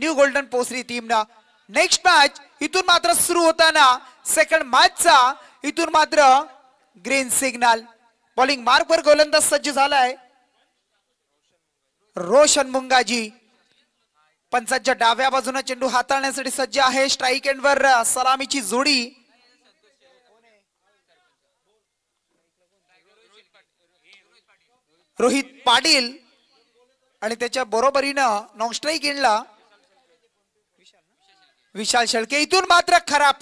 New golden पोसरी टीमनं. Next match इथून मात्र सुरू होताना सेकंड मॅचचा इथून मात्र ग्रीन सिग्नल. बॉलिंग मार्क वर गोलंदाज सज्ज झालाय रोशन मुंगाजी. पंचांच्या डाव्या बाजूने चेंडू हाताळण्यासाठी सज्ज आहे. स्ट्राईक एंड वर सलामीची जोडी. रोहित पाटील आणि त्याच्या बरोबरीनं नॉन स्ट्राईक एंडला विशाल शेळके. इथून मात्र खराब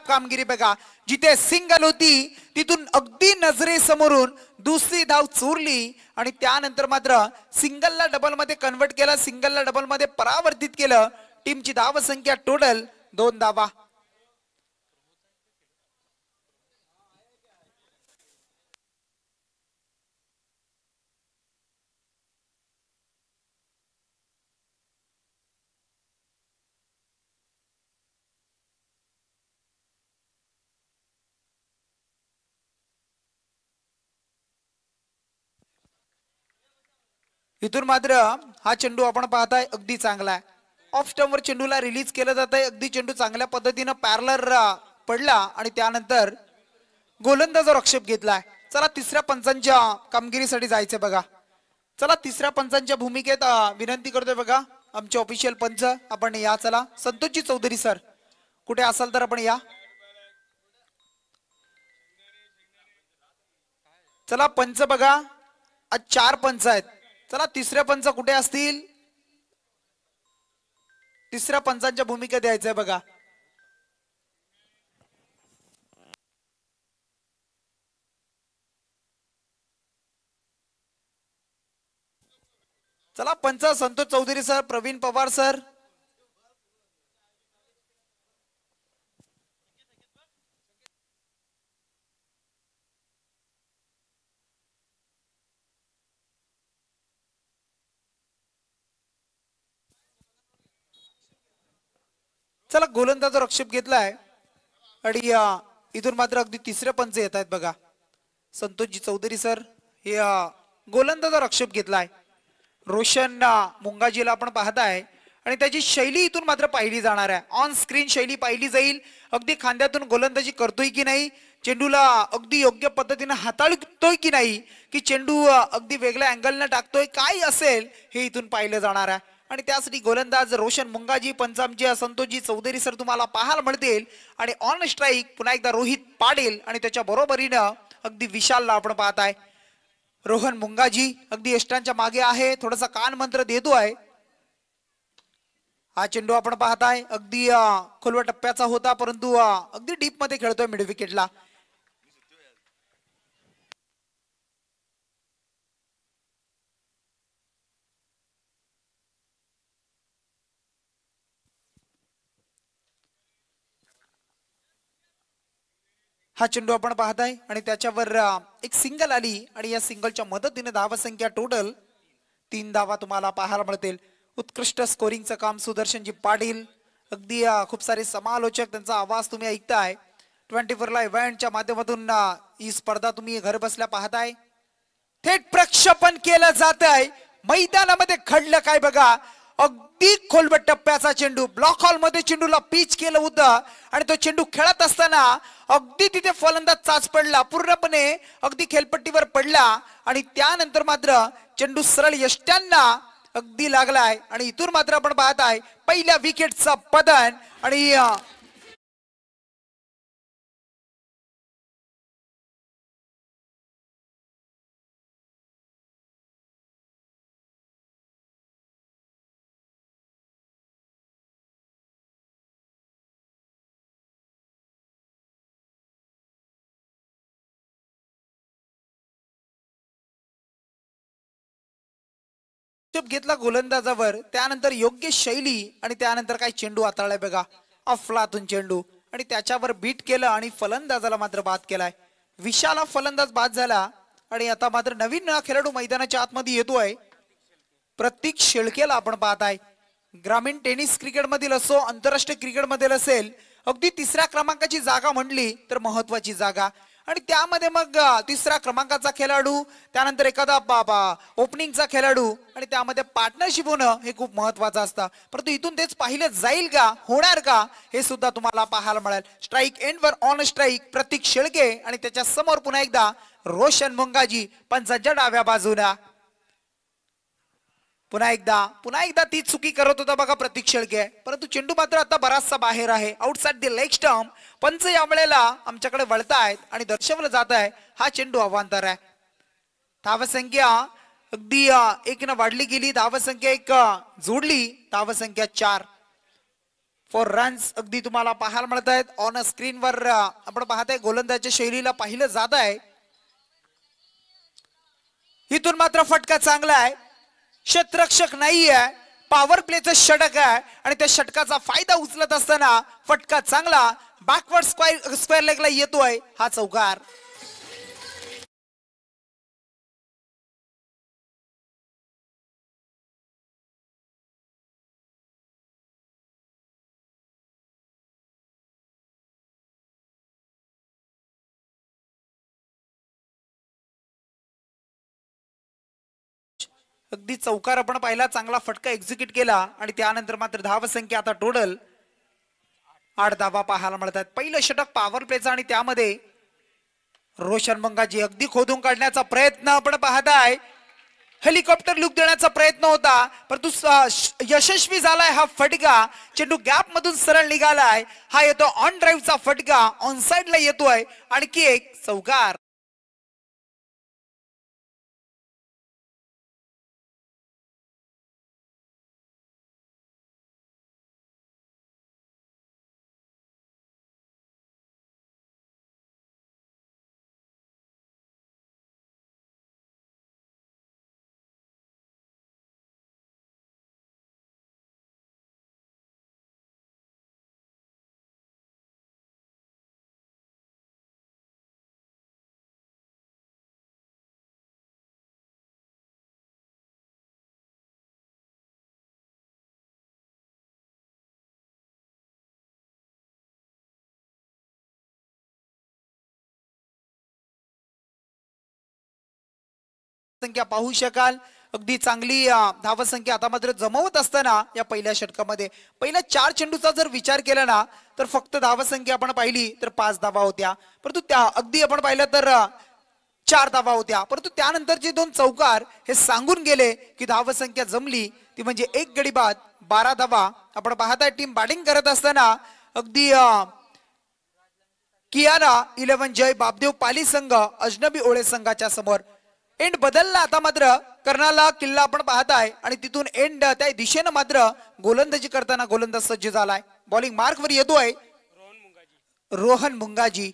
कामगिरी बघा. जिथे सिंगल होती तिथून अगदी नजरेसमोरून दुसरी धाव चोरली आणि त्यानंतर मात्र सिंगलला डबल मध्ये कन्वर्ट केलं. सिंगलला डबल मध्ये परावर्तित केलं. टीमची धाव संख्या टोटल 2 धावा. इथून मात्र हा चेंडू आपण पाहताय अगदी चांगला आहे. ऑफ स्टंपवर चेंडूला रिलीज केलं जात आहे. अगदी चेंडू चांगल्या पद्धतीनं पॅरलर पडला आणि त्यानंतर गोलंदाजावर आक्षेप घेतलाय. चला तिसऱ्या पंचांच्या कामगिरीसाठी जायचं बघा. चला तिसऱ्या पंचांच्या भूमिकेत विनंती करतोय बघा आमचे ऑफिशियल पंच आपण या. चला संतोषजी चौधरी सर कुठे असाल तर आपण या. चला पंच बघा आज 4 पंच आहेत. चला तिसऱ्या पंच कुठे असतील. तिसऱ्या पंचांच्या भूमिका द्यायचंय बघा. चला पंच संतोष चौधरी सर, प्रवीण पवार सर. चला गोलंदाजावर आक्षेप घेतलाय आणि इथून मात्र अगदी तिसरे पंच येत आहेत बघा. संतोषजी चौधरी सर हे गोलंदाजावर आक्षेप घेतलाय. रोशन मुंगाजीला आपण पाहताय आणि त्याची शैली इथून मात्र पाहिली जाणार आहे. ऑन स्क्रीन शैली पाहिली जाईल. अगदी खांद्यातून गोलंदाजी करतोय की नाही, चेंडूला अगदी योग्य पद्धतीने हाताळतोय की नाही, की चेंडू अगदी वेगळ्या अँगलने टाकतोय, काय असेल हे इथून पाहिलं जाणार आहे. आणि त्यासाठी गोलंदाज रोशन मुंगाजी, पंचामचे संतोषजी चौधरी सर तुम्हाला पाहायला मिळतील. आणि ऑन स्ट्राईक पुन्हा एकदा रोहित पाटील आणि त्याच्या बरोबरीनं अगदी विशालला आपण पाहताय. रोहन मुंगाजी अगदी यष्टांच्या मागे आहे, थोडासा कान मंत्र देतोय. हा चेंडू आपण पाहताय अगदी खोलवा टप्प्याचा होता परंतु अगदी डीप मध्ये खेळतोय मिड विकेटला. हा चेंडू आपण पाहताय आणि त्याच्यावर एक सिंगल आली आणि या सिंगलच्या मदतीने धावा संख्या टोटल 3 धावा तुम्हाला पाहायला मिळतील. उत्कृष्ट स्कोरिंगचं काम सुदर्शनजी पाटील. अगदी खूप सारे समालोचक त्यांचा आवाज तुम्ही ऐकताय. 24 लाईव्ह इव्हेंटच्या माध्यमातून ही स्पर्धा तुम्ही घर बसल्या पाहताय. थेट प्रक्षेपण केलं जात आहे. मैदानामध्ये घडलं काय बघा. अगदी खोलवट टप्प्याचा चेंडू ब्लॉक हॉल मध्ये चेंडूला पिच केलं होतं आणि तो चेंडू खेळत असताना अगदी तिथे फलंदाज चाच पडला, पूर्णपणे अगदी खेळपट्टीवर पडला आणि त्यानंतर मात्र चेंडू सरळ यष्ट्यांना अगदी लागलाय. आणि इथून मात्र आपण पाहताय पहिल्या विकेटचा पतन आणि घेतला गोलंदाजावर. त्यानंतर योग्य शैली आणि त्यानंतर काय चेंडू हाताळलाय बघा. अफलातून चेंडू आणि त्याच्यावर बीट केलं आणि फलंदाजाला मात्र बाद केलाय. विशाल फलंदाज बाद झाला आणि आता मात्र नवीन खेळाडू मैदानाच्या आतमध्ये येतोय. प्रतीक शेळकेला आपण पाहताय. ग्रामीण टेनिस क्रिकेट मधील असो, आंतरराष्ट्रीय क्रिकेट मधील असेल, अगदी 3ऱ्या क्रमांकाची जागा म्हणली तर महत्वाची जागा. आणि त्यामध्ये मग तिसरा क्रमांकाचा खेळाडू, त्यानंतर एखादा ओपनिंगचा खेळाडू आणि त्यामध्ये पार्टनरशिप होणं हे खूप महत्वाचं असतं. परंतु इथून तेच पाहिलं जाईल का, होणार का, हे सुद्धा तुम्हाला पाहायला मिळेल. स्ट्राईक एंडवर ऑन स्ट्राईक प्रतीक शेळके आणि त्याच्या समोर पुन्हा एकदा रोशन मुंगाजी पंचांच्या डाव्या बाजूला. पुन्हा एकदा ती चुकी करत होता बघा प्रतीक शेळके, परंतु चेंडू मात्र आता बराचसा बाहेर आहे, आउटसाइड द लेग स्टंप. पंच या वेळेला आमच्याकडे वळतायत आणि दर्शवलं जात आहे हा चेंडू अवांतर आहे. धावसंख्या अगदी 1 वाढली गेली, धावसंख्या 1 जोडली, धावसंख्या 4. 4 रन्स अगदी तुम्हाला पाहायला मिळत आहेत ऑन स्क्रीनवर. आपण पाहताय गोलंदाजच्या शैलीला पाहिलं जात आहे. इथून मात्र फटका चांगला आहे, क्षेत्ररक्षक नाहीये, पॉवर प्लेचं षटक आहे आणि त्या षटकाचा फायदा उचलत असताना फटका चांगला बॅकवर्ड स्क्वेअर लेगला येतोय हा चौकार. अगदी चौकार आपण पाहिला, चांगला फटका एक्झिक्यूट केला आणि त्यानंतर मात्र धावसंख्या आता टोटल 8 धावा पाहायला मिळतात. पहिलं षटक पॉवर प्लेचा आणि त्यामध्ये रोशन मुंगाजी अगदी खोदून काढण्याचा प्रयत्न आपण पाहताय. हेलिकॉप्टर लुक देण्याचा प्रयत्न होता परंतु यशस्वी झालाय हा फटका. चेंडू गॅप मधून सरळ निघालाय. हा येतो ऑन ड्राईव्हचा फटका, ऑन साइडला येतोय. आणखी एक चौकार. संख्या पाहू शकाल, अगदी चांगली धावसंख्या आता मात्र जमवत असताना या पहिल्या षटकामध्ये पहिल्या 4 चेंडूचा जर विचार केला ना तर फक्त धावसंख्या आपण पाहिली तर 5 धावा होत्या, परंतु त्या अगदी आपण पाहिलं तर 4 धावा होत्या. परंतु त्यानंतरचे 2 चौकार हे सांगून गेले की धावसंख्या जमली ती म्हणजे 1 गडी बाद 12 धावा. आपण पाहताय टीम बॅटिंग करत असताना अगदी कियारा 11 जय बापदेव पाली संघ अजनबी ओळे संघाच्या समोर. एंड बदलला आता मात्र कर्नाला किल्ला आपण पाहताय आणि तिथून एंड त्या दिशेनं मात्र गोलंदाजी करताना गोलंदाज सज्ज झालाय. बॉलिंग मार्क वर येतोय रोहन मुंगाजी.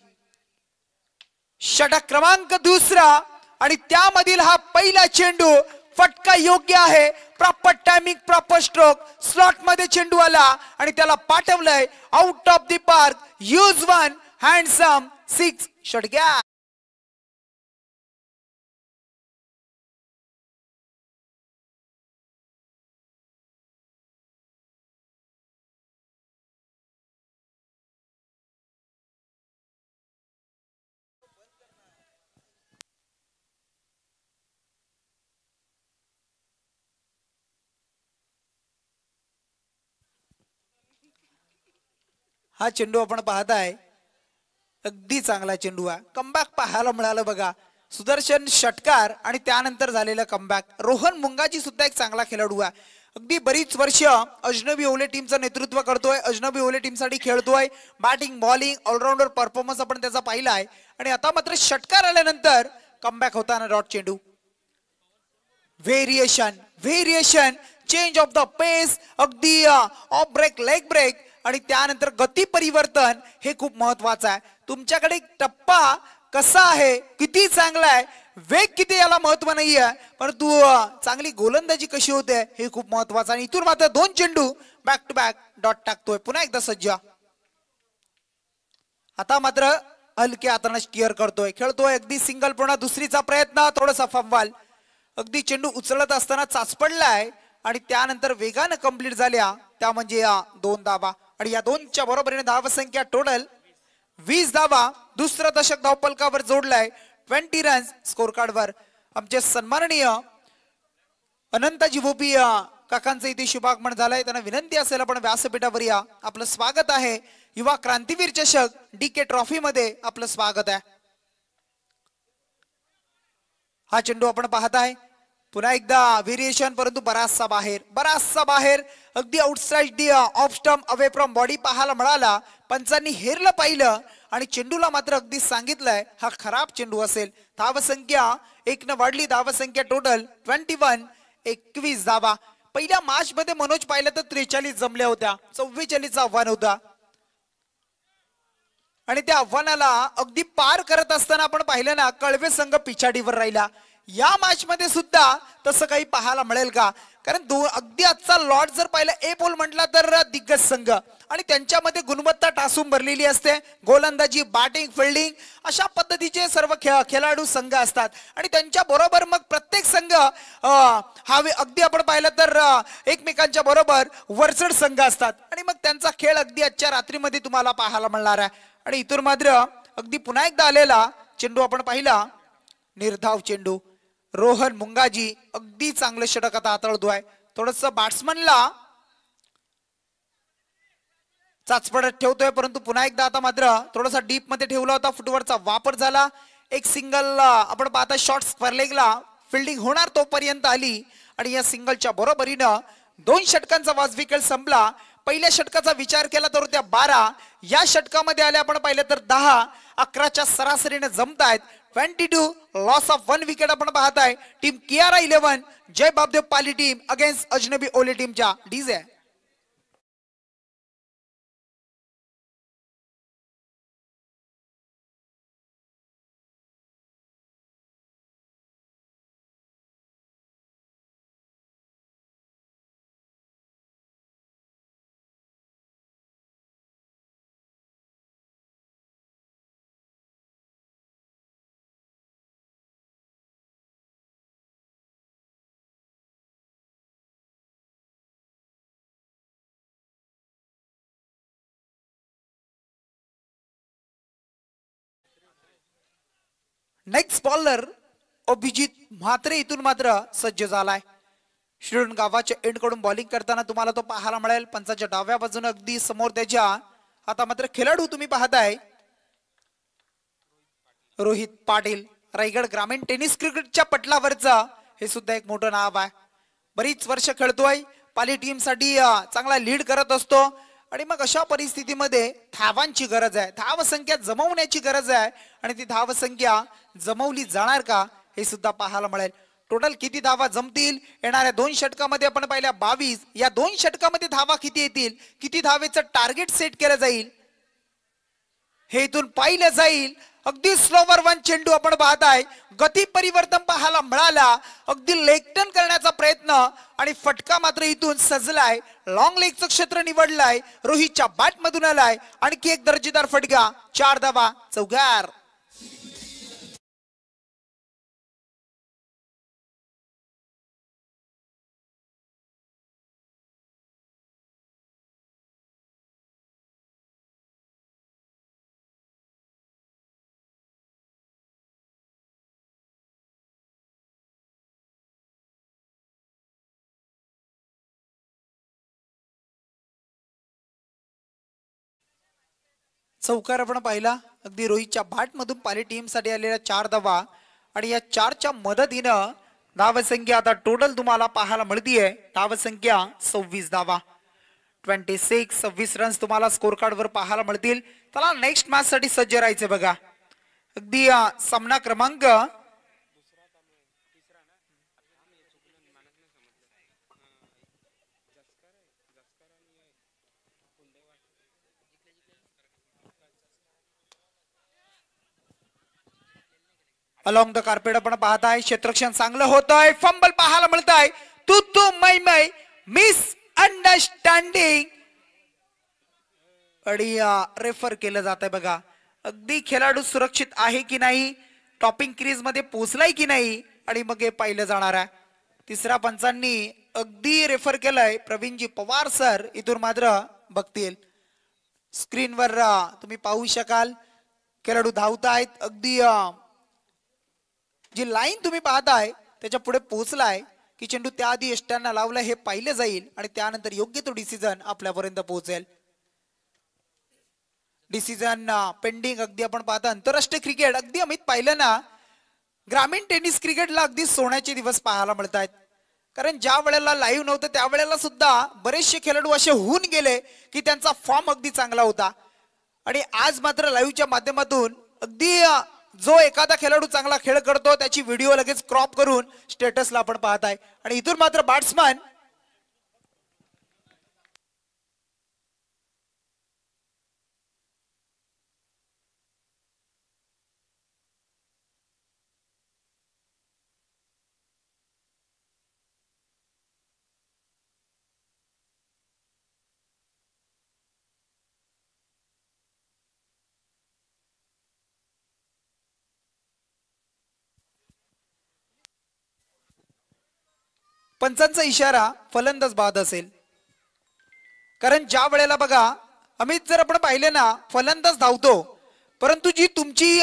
षटक क्रमांक 2 आणि त्यामधील हा पहिला चेंडू. फटका योग्य आहे, proper timing, proper stroke, slot मध्ये चेंडू आला आणि त्याला पाठवलंय out of the park. Huge 1 handsome 6 षटक्या. हा चेंडू आपण पाहताय अगदी चांगला चेंडू आहे. कमबॅक पाहायला मिळालं बघा, सुदर्शन षटकार आणि त्यानंतर झालेला कमबॅक. रोहन मुंगाजी सुद्धा एक चांगला खेळाडू आहे. अगदी बरीच वर्ष अजनबी ओले टीमचं नेतृत्व करतोय, अजनबी ओले टीमसाठी खेळतोय. बॅटिंग बॉलिंग ऑलराऊंडर परफॉर्मन्स आपण त्याचा पाहिला आहे आणि आता मात्र षटकार आल्यानंतर कमबॅक होताना डॉट चेंडू. Variation change of the pace, अगदी ऑफ ब्रेक लेग ब्रेक आणि त्यानंतर गती परिवर्तन हे खूप महत्वाचं आहे. तुमच्याकडे टप्पा कसा आहे, किती चांगला आहे, वेग किती, याला महत्व नाहीये, परंतु चांगली गोलंदाजी कशी होते हे खूप महत्वाचं. आणि इथून मात्र 2 चेंडू बॅक टू बॅक डॉट टाकतोय. पुन्हा एकदा सज्ज. आता मात्र हलक्या हाताने स्टिअर करतोय, खेळतोय. अगदी सिंगल पुन्हा दुसरीचा प्रयत्न, थोडासा फंबल. अगदी चेंडू उचलत असताना चाचपडलाय आणि त्यानंतर वेगाने कंप्लीट झाल्या, त्या म्हणजे 2 धावा. आणि या 2च्या बरोबरीने धावसंख्या टोटल 20 धावा दुसरा दशक धावपलकावर जोडलाय 20 रन्स स्कोर कार्डवर आमचे सन्माननीय अनंताजी भोपी काकांचं इथे शुभागमन झालंय त्यांना विनंती असेल आपण व्यासपीठावर या आपलं स्वागत आहे युवा क्रांतीवीर चषक डीके ट्रॉफी मध्ये आपलं स्वागत आहे हा चेंडू आपण पाहताय पुन्हा एकदा व्हेरिएशन परंतु बराचसा बाहेर अगदी outside the off stump away from body पाहायला मिळाला पंचांनी हेरलं पाहिलं आणि चेंडूला मात्र अगदी सांगितलंय हा खराब चेंडू असेल धावसंख्या 1 न वाढली धावसंख्या टोटल 21 धावा पहिल्या मॅच मध्ये मनोज पाहिलं तर 43 जमल्या होत्या 44 आव्हान होता आणि त्या आव्हानाला अगदी पार करत असताना आपण पाहिलं ना कळवे संघ पिछाडीवर राहिला या मॅच मध्ये सुद्धा तसं काही पाहायला मिळेल का कारण अगदी आजचा लॉट जर पाहिला ए पोल म्हटला तर दिग्गज संघ आणि त्यांच्यामध्ये गुणवत्ता टासून भरलेली असते गोलंदाजी बॅटिंग फिल्डिंग अशा पद्धतीचे सर्व खेळाडू संघ असतात आणि त्यांच्या बरोबर मग प्रत्येक संघ हावे अगदी आपण पाहिलं तर एकमेकांच्या बरोबर वरचढ संघ असतात आणि मग त्यांचा खेळ अगदी आजच्या रात्रीमध्ये तुम्हाला पाहायला मिळणार आहे आणि इथून मात्र अगदी पुन्हा एकदा आलेला चेंडू आपण पाहिला निर्धाव चेंडू रोहन मुंगाजी अगदी चांगलं षटक आता हाताळतोय थोडस बॅट्समनला चाचपडत ठेवतोय परंतु पुन्हा एकदा आता मात्र थोडासा डीप मध्ये ठेवला होता फुटवरचा वापर झाला एक सिंगल आपण पाहता शॉर्ट स्क्वेअर लेगला फिल्डिंग होणार तोपर्यंत आली आणि या सिंगलच्या बरोबरीनं 2 षटकांचा वाजवी खेळ संपला पहिल्या षटकाचा विचार केला तर त्या 12 या षटकामध्ये आले आपण पाहिलं तर 10 11च्या सरासरीने जमतायत 22 लॉस ऑफ 1 विकेट आपण पाहताय टीम कियारा 11 जय बापदेव पाली टीम अगेन्स्ट अजनबी ओले टीमच्या DJ next bowler Abhijit Mhatre इथून मात्र सज्ज झालाय शिरूर गावाच्या एंड कडून बॉलिंग करताना तुम्हाला तो पाहायला मिळेल पंचाच्या डाव्या बाजूने अगदी समोर त्याच्या आता मात्र खेळाडू तुम्ही पाहताय रोहित पाटील रायगड ग्रामीण टेनिस क्रिकेटच्या पटलावरचा हे सुद्धा एक मोठं नाव आहे बरीच वर्ष खेळतोय पाली टीम साठी चांगला लीड करत असतो आणि मग अशा परिस्थितीमध्ये धावांची गरज आहे धावसंख्या जमवण्याची गरज आहे आणि ती धावसंख्या जमवली जाणार का हे सुद्धा पाहायला मिळेल टोटल किती धावा जमतील येणाऱ्या 2 षटकामध्ये आपण पाहिल्या 22 या 2 षटकामध्ये धावा किती येतील किती धावेचं टार्गेट सेट केलं जाईल हे इथून पाहिलं जाईल अगदी स्लोवर 1 चेंडू आपण पाहताय गती परिवर्तन पाहायला मिळाला अगदी लेग टर्न करण्याचा प्रयत्न आणि फटका मात्र इथून सजलाय लॉंग लेगचं क्षेत्र निवडलाय रोहितच्या बॅट मधून आलाय आणखी एक दर्जेदार फटका 4 धावा चौकार चौकार आपण पाहिला अगदी रोहितच्या बॅट मधून पाली टीम साठी आलेल्या 4 धावा आणि या 4च्या मदतीनं धावसंख्या आता टोटल तुम्हाला पाहायला मिळतीये धावसंख्या 26 धावा 26 रन्स तुम्हाला स्कोर कार्ड वर पाहायला मिळतील चला नेक्स्ट मॅच साठी सज्ज राहायचे बघा अगदी सामना क्रमांक अलॉंग द कार्पेट आपण पाहताय क्षेत्ररक्षण चांगलं होतंय फंबल पाहायला मिळतंय तू मै मिस अंडरस्टँडिंग आणि रेफर केलं जात आहे बघा अगदी खेळाडू सुरक्षित आहे की नाही टॉपिंग क्रीज मध्ये पोहोचलाय की नाही आणि मग हे पाहिलं जाणार आहे तिसऱ्या पंचांनी अगदी रेफर केलंय प्रवीणजी पवार सर इथून मात्र बघतील स्क्रीनवर तुम्ही पाहू शकाल खेळाडू धावतायत. अगदी जी लाईन तुम्ही पाहताय त्याच्या पुढे पोहोचलाय की चेंडू त्याआधी यष्ट्यांना लावला हे पाहिलं जाईल आणि त्यानंतर योग्य तो डिसिजन आपल्यापर्यंत पोहोचेल. Decision pending. अगदी आपण पाहता आंतरराष्ट्रीय क्रिकेट अगदी अमित पाहिलं ना, ग्रामीण टेनिस क्रिकेटला अगदी सोन्याचे दिवस पाहायला मिळत आहेत. कारण ज्या वेळेला लाईव्ह नव्हतं त्यावेळेला सुद्धा बरेचसे खेळाडू असे होऊन गेले की त्यांचा फॉर्म अगदी चांगला होता. आणि आज मात्र लाईव्हच्या माध्यमातून अगदी जो एखादा खेळाडू चांगला खेळ करतो त्याची व्हिडिओ लगेच क्रॉप करून स्टेटसला आपण पाहत आहे. आणि इथून मात्र बॅट्समन पंचांचा इशारा फलंदाज बाद असेल. कारण ज्या वेळेला बघा अमित, जर आपण पाहिले ना, फलंदाज धावतो परंतु जी तुमची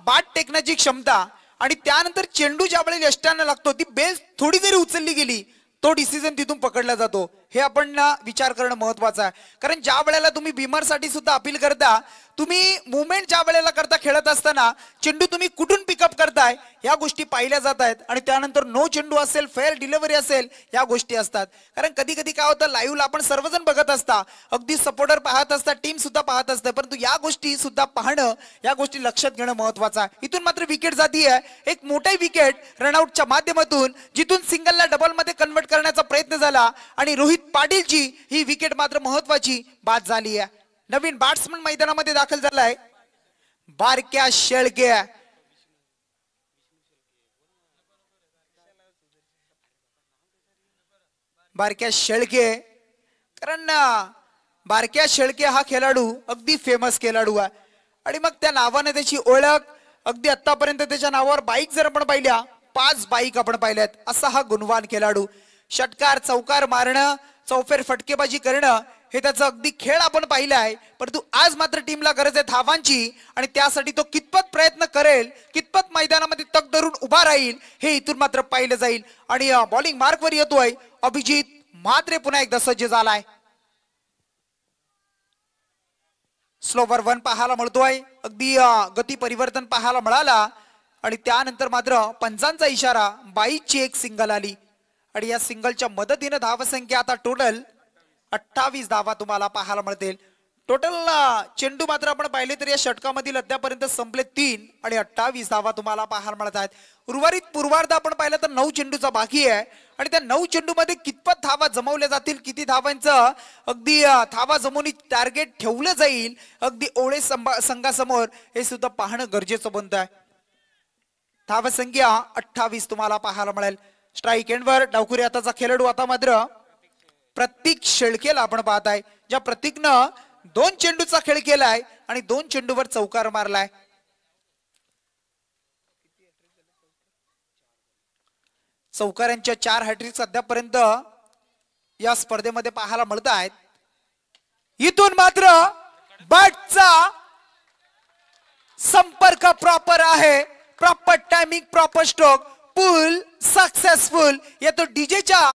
बाट टेकण्याची क्षमता आणि त्यानंतर चेंडू ज्या वेळेला यष्ट्यांना लागतो ती बेस थोडी जरी उचलली गेली तो डिसिजन तिथून पकडला जातो. हे आपण विचार करणं महत्वाचं आहे. कारण ज्या वेळेला तुम्ही बिमारसाठी सुद्धा अपील करता, तुम्ही मुवमेंट ज्या वेळेला करता खेळत असताना चेंडू तुम्ही कुठून पिकअप करताय या गोष्टी पाहिल्या जात आहेत. आणि त्यानंतर नो चेंडू असेल, फेअर डिलिव्हरी असेल, या गोष्टी असतात. कारण कधी कधी काय होतं, लाईव्हला आपण सर्वजण बघत असता, अगदी सपोर्टर पाहत असतात, टीम सुद्धा पाहत असते, परंतु या गोष्टी सुद्धा पाहणं, या गोष्टी लक्षात घेणं महत्वाचं आहे. इथून मात्र विकेट जाती आहे. एक मोठी विकेट रनआउटच्या माध्यमातून, जिथून सिंगलला डबल मध्ये कन्वर्ट करण्याचा प्रयत्न झाला आणि रोहित पाटीलची ही विकेट मात्र महत्वाची बाद झाली आहे. नवीन बॅट्समन मैदानामध्ये दाखल झालाय, बारक्या शेळके. बारक्या शेळके, कारण बारक्या शेळके हा खेळाडू अगदी फेमस खेळाडू आहे आणि मग त्या नावाने त्याची ओळख. अगदी आतापर्यंत त्याच्या नावावर बाईक जर आपण पाहिल्या, 5 बाईक आपण पाहिल्यात. असा हा गुणवान खेळाडू. षटकार चौकार मारणं, चौफेर फटकेबाजी करणं हे त्याचा अगदी खेळ आपण पाहिला आहे. परंतु आज मात्र टीमला गरज आहे धावांची आणि त्यासाठी तो कितपत प्रयत्न करेल, कितपत मैदानामध्ये तग धरून उभा राहील हे इथून मात्र पाहिलं जाईल. आणि बॉलिंग मार्कवर येतोय अभिजित म्हात्रे, पुन्हा एकदा सज्ज झालाय. स्लोवर 1 पाहायला मिळतोय. अगदी गती परिवर्तन पाहायला मिळाला आणि त्यानंतर मात्र पंचांचा इशारा, 22ची एक सिंगल आली आणि या सिंगलच्या मदतीने धावसंख्या आता टोटल 28 धावा तुम्हाला पाहायला मिळतील. टोटल चेंडू मात्र आपण पाहिले तर या षटकामधील अद्यापर्यंत संपले 3 आणि 28 धावा तुम्हाला पाहायला मिळत आहेत. उर्वरित पूर्वार्ध आपण पाहिलं तर 9 चेंडूचा बाकी आहे आणि त्या 9 चेंडू मध्ये कितपत धावा जमवल्या जातील, किती धावांचं अगदी धावा जमवणी टार्गेट ठेवलं जाईल अगदी ओळे संघासमोर, हे सुद्धा पाहणं गरजेचं बनत आहे. धावसंख्या 28 तुम्हाला पाहायला मिळेल. स्ट्राईक एंडवर डावखुरी हाताचा खेळाडू आता मात्र प्रतीक शेळकेला आपण पाहताय, ज्या प्रतीकनं 2 चेंडूचा खेळ केलाय आणि 2 चेंडूवर चौकार मारलाय. चौकारांच्या 4 हॅट्रिक्स अद्यापर्यंत या स्पर्धेमध्ये पाहायला मिळत आहेत. इथून मात्र बॅटचा संपर्क प्रॉपर आहे, प्रॉपर टायमिंग, प्रॉपर स्ट्रोक, पुल सक्सेसफुल. येतो डीजेच्या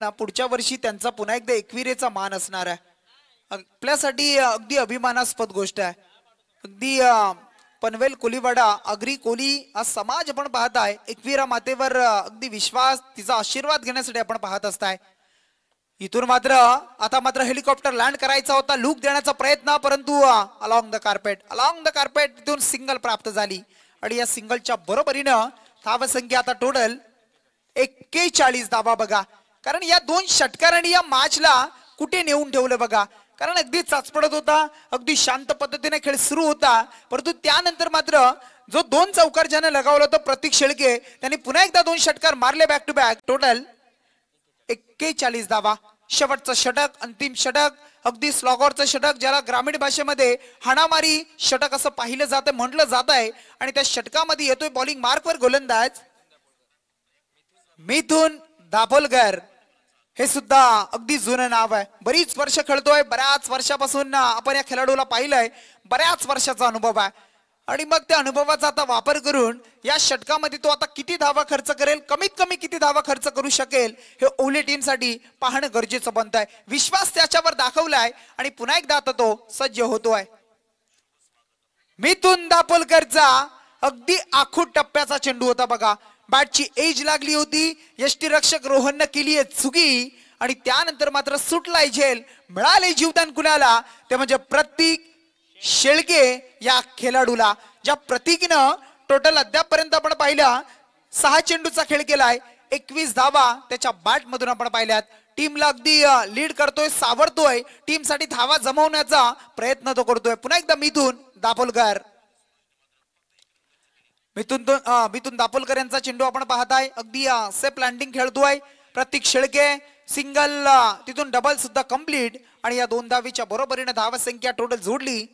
पुढच्या वर्षी त्यांचा पुन्हा एकदा एकविरेचा मान असणार आहे. आपल्यासाठी अगदी अभिमानास्पद गोष्ट आहे. अगदी पनवेल कोलीवाडा आगरी कोली हा समाज आपण पाहत आहे. एकविरा मातेवर अगदी विश्वास, तिचा आशीर्वाद घेण्यासाठी आपण पाहत असताय. इथून मात्र आता मात्र हेलिकॉप्टर लँड करायचा होता, लूक देण्याचा प्रयत्न, परंतु अलॉंग द कार्पेट तिथून सिंगल प्राप्त झाली आणि या सिंगलच्या बरोबरीनं धावसंख्या आता टोटल 41 धावा बघा. कारण या दोन षटकारांनी या मॅचला कुठे नेऊन ठेवलं बघा. कारण अगदी चाचपडत होता, अगदी शांत पद्धतीने खेळ सुरू होता, परंतु त्यानंतर मात्र जो दोन चौकार ज्याने लगावला होता प्रतीक शेळके, त्यांनी पुन्हा एकदा दोन षटकार मारले बॅक टू बॅक. टोटल 41 धावा. शेवटचं षटक, अंतिम षटक, अगदी स्लॉगरचं षटक, ज्याला ग्रामीण भाषेमध्ये हाणामारी षटक असं पाहिलं जात आहे, म्हटलं जात आहे. आणि त्या षटकामध्ये येतोय बॉलिंग मार्कवर गोलंदाज मिथुन दाभोलकर. हे सुद्धा अगदी जुनं नाव आहे, बरीच वर्ष खेळतोय, बऱ्याच वर्षापासून आपण या खेळाडूला पाहिलंय, बऱ्याच वर्षाचा अनुभव आहे. आणि मग त्या अनुभवाचा आता वापर करून या षटकामध्ये तो आता किती धावा खर्च करेल, कमीत कमी किती धावा खर्च करू शकेल, हे ओली टीमसाठी पाहणं गरजेचं बनत आहे. विश्वास त्याच्यावर दाखवलाय आणि पुन्हा एकदा आता तो सज्ज होतोय. मिथुन दाभोलकरचा अगदी आखूड टप्प्याचा चेंडू होता बघा. बॅटची एज लागली होती, यष्टीरक्षक रोहननं केली आहे चुकी आणि त्यानंतर मात्र सुटलाय झेल. मिळाले जीवदान कुणाला, ते म्हणजे प्रतीक शेळके या खेळाडूला. ज्या प्रतीकनं टोटल अद्यापपर्यंत आपण पाहिलं 6 चेंडूचा खेळ केलाय, 21 धावा त्याच्या बॅट मधून आपण पाहिल्यात. टीमला अगदी लीड करतोय, सावरतोय, टीम साठी धावा जमवण्याचा प्रयत्न तो करतोय. पुन्हा एकदा मिथुन दाभोलकर. मिथुन दाभोलकर यांचा चेंडू आपण पाहताय, अगदी सेफ लँडिंग खेळतोय. प्रतीक शेळके सिंगल, तिथून डबल सुद्धा कंप्लीट आणि या 2 धावीच्या बरोबरीने धावा संख्या टोटल जोडली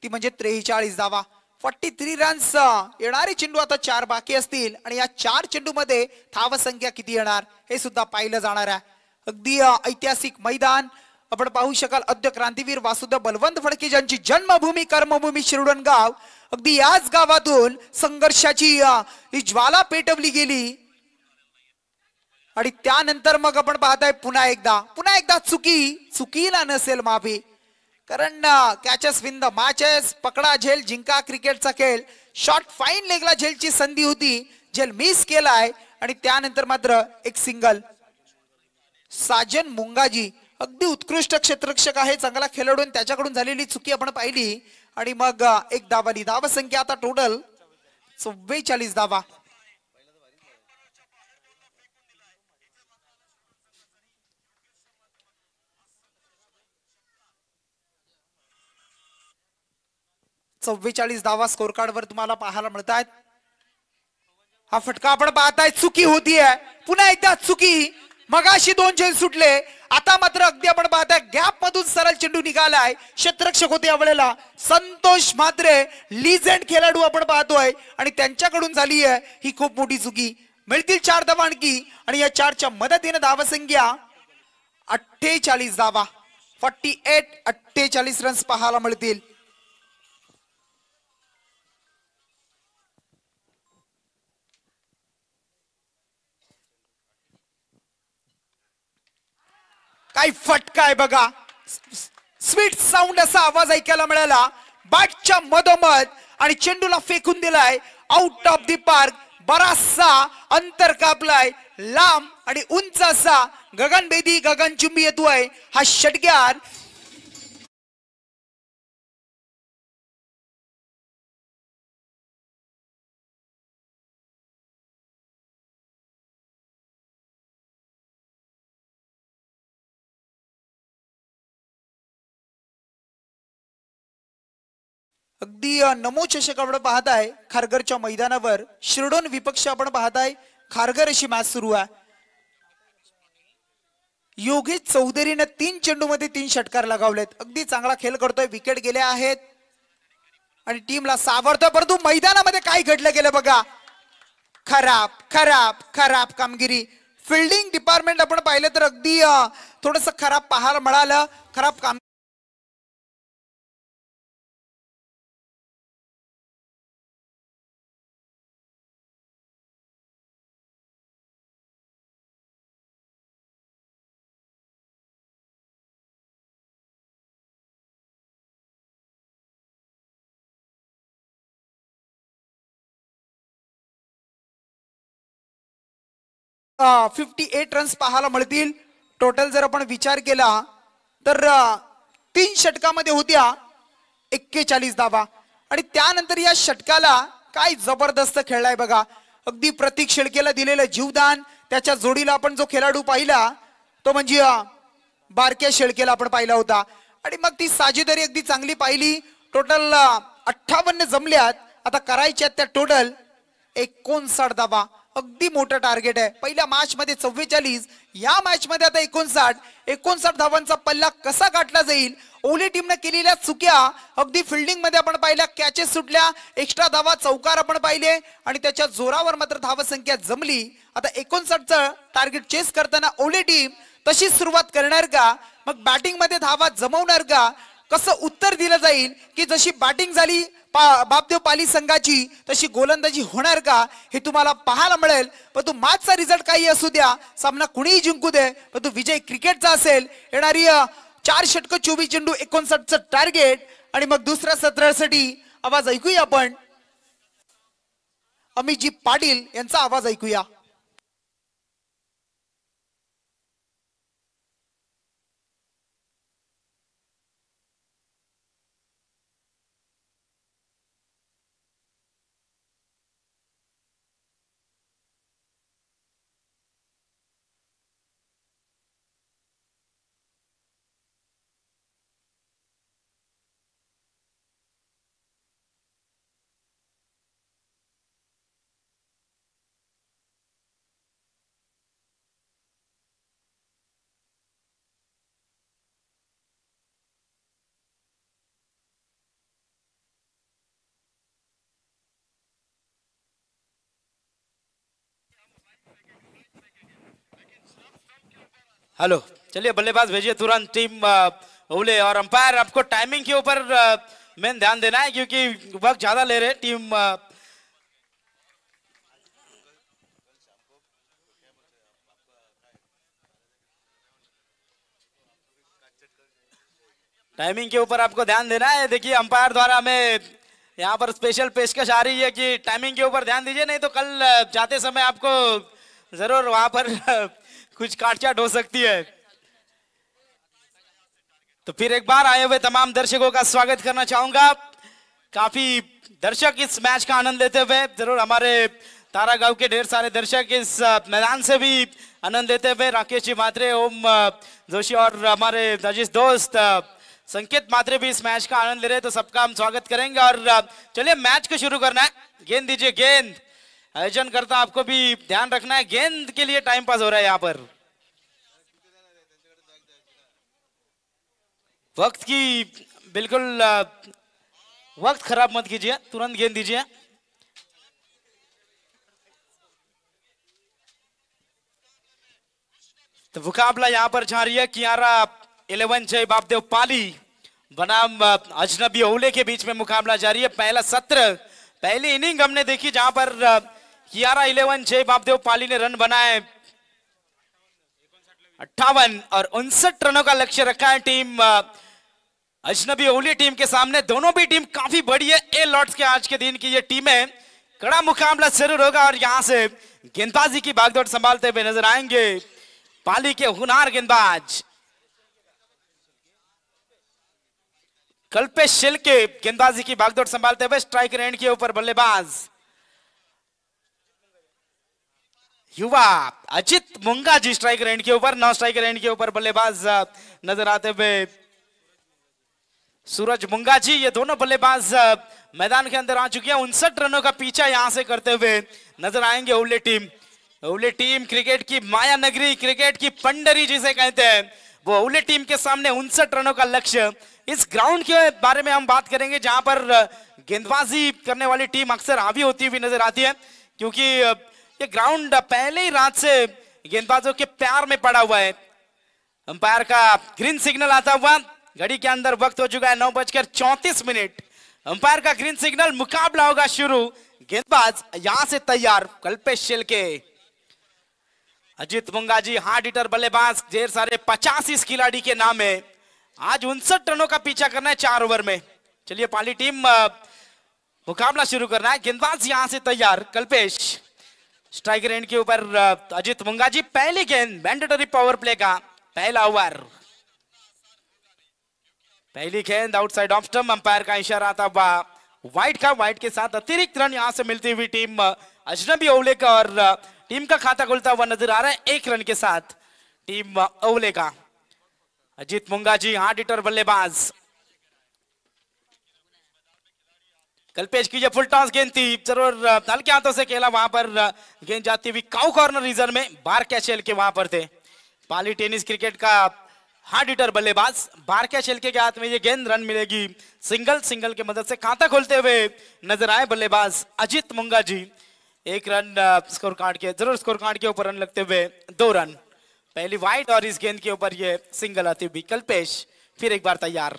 ती म्हणजे 43 धावा. 43 रन्स. येणारे चेंडू आता 4 बाकी असतील आणि या 4 चेंडू मध्ये धावा संख्या किती येणार हे सुद्धा पाहिलं जाणार आहे. अगदी ऐतिहासिक मैदान आपण पाहू शकाल. आद्य क्रांतीवीर वासुदेव बलवंत फडके ज्यांची जन्मभूमी कर्मभूमी शिरडण गाव, अगदी याच गावातून संघर्षाची ही ज्वाला पेटवली गेली आणि त्यानंतर मग आपण पाहताय पुन्हा एकदा चुकीला नसेल माफी. कारण कॅचेस विन द मॅचेस, पकडा झेल जिंका क्रिकेटचा खेळ. शॉर्ट फाईन लेगला झेलची संधी होती, झेल मिस केलाय आणि त्यानंतर मात्र एक सिंगल. साजन मुंगाजी अगदी उत्कृष्ट क्षेत्ररक्षक आहे, चांगला खेळाडू, त्याच्याकडून झालेली चुकी आपण पाहिली आणि मग एक धावाली. धावा संख्या आता टोटल 44 धावा. धावा स्कोर कार्ड वर तुम्हाला पाहायला मिळत आहेत. हा फटका आपण पाहताय, चुकी होतीये, पुन्हा एकदा चुकी. मगाशी 2 झेल सुटले, आता मात्र अगदी आपण पाहताय गॅप मधून सरळ चेंडू निघालाय. क्षेत्ररक्षक होते यावेळेला संतोष म्हात्रे, लिजेंड खेळाडू आपण पाहतोय आणि त्यांच्याकडून झाली आहे ही खूप मोठी चुकी. मिळतील 4 धावा आणखी आणि या 4च्या मदतीने धावसंख्या 48 धावा. 48 रन्स पाहायला मिळतील. काय फटका आहे बघा, स्वीट साऊंड असा आवाज ऐकायला मिळाला बॅटच्या मधोमध आणि चेंडूला फेकून दिलाय आउट ऑफ दी पार्क. बराचसा अंतर कापलाय, लांब आणि उंच असा गगनभेदी गगनचुंबी येतोय हा षटकार. अगदी नमो चषक आपण पाहताय खारघरच्या मैदानावर शिरडोन विपक्ष आपण पाहताय. खारघर अशी मॅच सुरू आहे. योगेश चौधरीने 3 चेंडू मध्ये 3 षटकार लगावलेत. अगदी चांगला खेळ करतोय, विकेट गेले आहेत आणि टीमला सावरतोय, परंतु मैदानामध्ये काय घडलं गेलं बघा. खराब खराब खराब कामगिरी. फिल्डिंग डिपार्टमेंट आपण पाहिलं तर अगदी थोडंसं खराब पाहायला मिळालं. खराब काम 58 रन्स पाहायला मिळतील. टोटल जर आपण विचार केला तर 3 षटकामध्ये होत्या 41 धावा आणि त्यानंतर या षटकाला काय जबरदस्त खेळलाय बघा. अगदी प्रतीक शेळकेला दिलेलं जीवदान, त्याच्या जोडीला आपण जो खेळाडू पाहिला तो म्हणजे बारक्या शेळकेला आपण पाहिला होता आणि मग ती साजेदारी अगदी चांगली पाहिली. टोटल 58 जमल्यात. आता करायच्यात त्या टोटल 59 धावा. अगदी मोठं टार्गेट आहे. पहिल्या मॅच मध्ये 44, या मॅच मध्ये आता 59 धावांचा पल्ला कसा गाठला जाईल. ओली टीमने केलेल्या चुक्या अगदी फिल्डिंग मध्ये आपण पाहिल्या, कॅचेस सुटल्या, एक्स्ट्रा धावा चौकार आपण पाहिले आणि त्याच्या जोरावर मात्र धावसंख्या जमली. आता 59चं टार्गेट चेस करताना ओली टीम तशी सुरुवात करणार का, मग बॅटिंग मध्ये धावा जमवणार का, कसं उत्तर दिलं जाईल की जशी बॅटिंग झाली बापदेव पाली संघाची तशी गोलंदाजी होणार का, हे तुम्हाला पाहायला मिळेल. पण तू मॅचचा रिझल्ट काही असू द्या, सामना कुणीही जिंकू दे, पण तू विजय क्रिकेटचा असेल. येणारी 4 षटकं 24 चेंडू 59चं टार्गेट आणि मग दुसऱ्या सत्रासाठी आवाज ऐकूया आपण. अमितजी पाटील यांचा आवाज ऐकूया. हेलो, चलिए बल्लेबाज भेजिए तुरंत टीम ओले. और अंपायर आपको टाइमिंग के ऊपर मेन ध्यान देना है क्योंकि वक्त ज्यादा ले रहे टीम. टाइमिंग के ऊपर आपको ध्यान देना है. देखिए अंपायर द्वारा हमें यहाँ पर स्पेशल पेशकश आ रही है कि टाइमिंग के ऊपर ध्यान दीजिए, नहीं तो कल जाते समय आपको जरूर वहां पर कुछ काटछाट हो सकती है. तो फिर एक बार आए हुए तमाम दर्शकों का स्वागत करना चाहूंगा. काफी दर्शक इस मैच का आनंद लेते हुए, जरूर हमारे तारागांव के ढेर सारे दर्शक इस मैदान से भी आनंद लेते हुए, राकेश जी मात्रे, ओम जोशी और हमारे अजीज दोस्त संकेत मात्रे भी इस मैच का आनंद ले रहे हैं. तो सबका हम स्वागत करेंगे और चलिए मैच को शुरू करना है. गेंद दीजिए, गेंद. आयोजन करता आपको भी ध्यान रखना है, गेंद के लिए टाइम पास हो रहा है यहाँ पर. वक्त की बिल्कुल वक्त खराब मत कीजिए, तुरंत गेंद दीजिए. तो मुकाबला यहाँ पर जारी है. कियारा 11 जय बापदेव पाली बनाम अजनबी ओले के बीच में मुकाबला जारी है. पहला सत्र, पहली इनिंग हमने देखी जहां पर कियारा 11 जय बापदेव पाली ने रन बनाए 58 और 59 रनों का लक्ष्य रखा है टीम अजनबी ओली टीम के सामने. दोनों भी टीम काफी बड़ी है. ए लॉर्ड्स के आज के दिन की ये टीमें, कड़ा मुकाबला जरूर होगा और यहां से गेंदबाजी की भागदौड़ संभालते हुए नजर आएंगे पाली के हुनार गेंदबाज कल्पेश शेलके. गेंदबाजी की भागदौड़ संभालते हुए स्ट्राइकर एंड के ऊपर बल्लेबाज युवा अजित मुंगा जी स्ट्राइकर एंड के ऊपर. 9 स्ट्राइकर एंड के ऊपर बल्लेबाज नजर आते हुए सूरज मुंगा जी. ये दोनों बल्लेबाज मैदान के अंदर आ चुके हैं. 59 रनों का पीछा यहां से करते हुए नजर आएंगे ओले टीम. ओले टीम क्रिकेट की माया नगरी, क्रिकेट की पंडरी जिसे कहते हैं, वो ओले टीम के सामने 59 रनों का लक्ष्य. इस ग्राउंड के बारे में हम बात करेंगे जहां पर गेंदबाजी करने वाली टीम अक्सर हावी होती हुई नजर आती है, क्योंकि ये ग्राउंड पहले ही रात से गेंदबाजों के प्यार में पड़ा हुआ है. अंपायर का ग्रीन सिग्नल आता हुआ, घड़ी के अंदर वक्त हो चुका है 9:34. अंपायर का ग्रीन सिग्नल, मुकाबला होगा शुरू. गेंदबाज यहां से तैयार, कल्पेश शेलके. अजित मुंगा जी हार्ड हिटर बल्लेबाज, ढेर सारे 50 इस खिलाड़ी के नाम है. आज 59 रनों का पीछा करना है 4 ओवर में. चलिए पाली टीम मुकाबला शुरू करना है. गेंदबाज यहां से तैयार, कल्पेश स्ट्राइकर एंड के ऊपर अजित मुंगाजी। पहली गेंद मैंडेटरी पावर प्ले का पहला ओवर। पहली गेंद आउटसाइड ऑफ स्टंप, अंपायर का इशारा था वाइड का। वाइड के साथ अतिरिक्त रन यहां से मिलती हुई टीम अजनबी ओवले का, और टीम का खाता खुलता हुआ नजर आ रहा है 1 रन के साथ टीम ओवले का। अजित मुंगाजी हार्ड हिटर बल्लेबाज। कल्पेश की ये फुल टॉस गेंद थी, जरूर हल्के हाथों से खेला, वहां पर गेंद जाती हुई काउ कॉर्नर रीजन में। बार कैशेल के वहां पर थे। पाली टेनिस क्रिकेट का हार्ड हिटर बल्लेबाज बार कैशेल के हाथ में ये गेंद। रन मिलेगी सिंगल की मदद से खाता खोलते हुए नजर आए बल्लेबाज Ajit Mungaji. 1 run score card के, जरूर स्कोर कार्ड के ऊपर रन लगते हुए 2 रन। पहली वाइड और इस गेंद के ऊपर ये सिंगल आती हुई। कल्पेश फिर एक बार तैयार।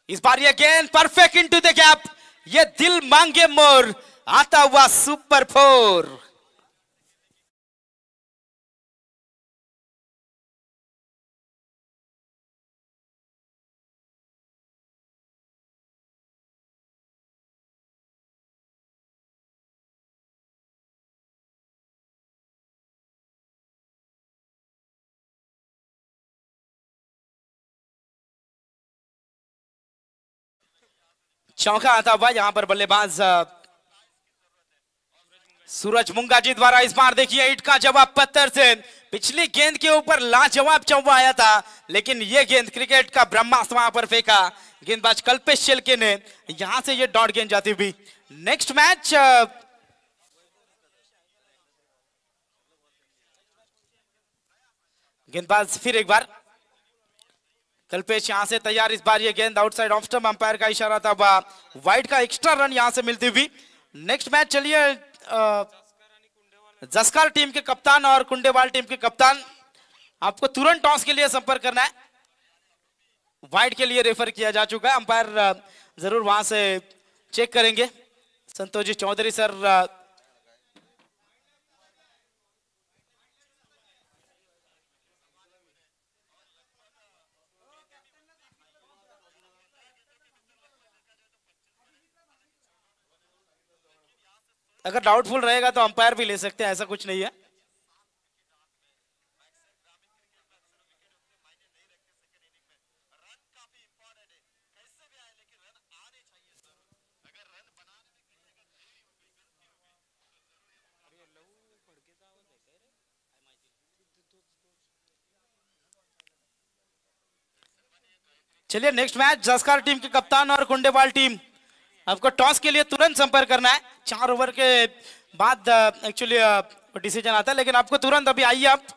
इस बार ये गेंद परफेक्ट इनटू द गैप, ये दिल मांगे मोर आता हुआ सुपर 4। चौका आता हुआ यहां पर बल्लेबाज सूरज मुंगाजी द्वारा। इस बार देखिए हिट का जवाब पत्थर से। पिछली गेंद के ऊपर लाजवाब चौका आया था, लेकिन यह गेंद क्रिकेट का ब्रह्मास्त्र वहां पर फेंका गेंदबाज कल्पेश शेलके ने। यहां से यह डॉट गेंद जाती हुई। नेक्स्ट मैच गेंदबाज फिर एक बार कल्पेश यहां से तैयार। इस बार ये गेंद आउटसाइड ऑफ स्टंप, अंपायर का इशारा था वाइड का। एक्स्ट्रा रन यहां से मिलती हुई। नेक्स्ट मैच चलिए जस्कर टीम के कप्तान और कुंडेवाल टीम के कप्तान, आपको तुरंत टॉस के लिए संपर्क करना है। वाइड के लिए रेफर किया जा चुका है, अंपायर जरूर वहां से चेक करेंगे। संतोष जी चौधरी सर अगर डाउटफुल रहेगा तो अंपायर भी ले सकते हैं, ऐसा कुछ नहीं है। चलिए नेक्स्ट मैच जस्कर टीम के कप्तान और कुंडेवाल टीम, आपको टॉस के लिए तुरंत संपर्क करना है। 4 ओवर के बाद एक्चुअली डिसीजन आता है, लेकिन आपको तुरंत अभी आइए आप।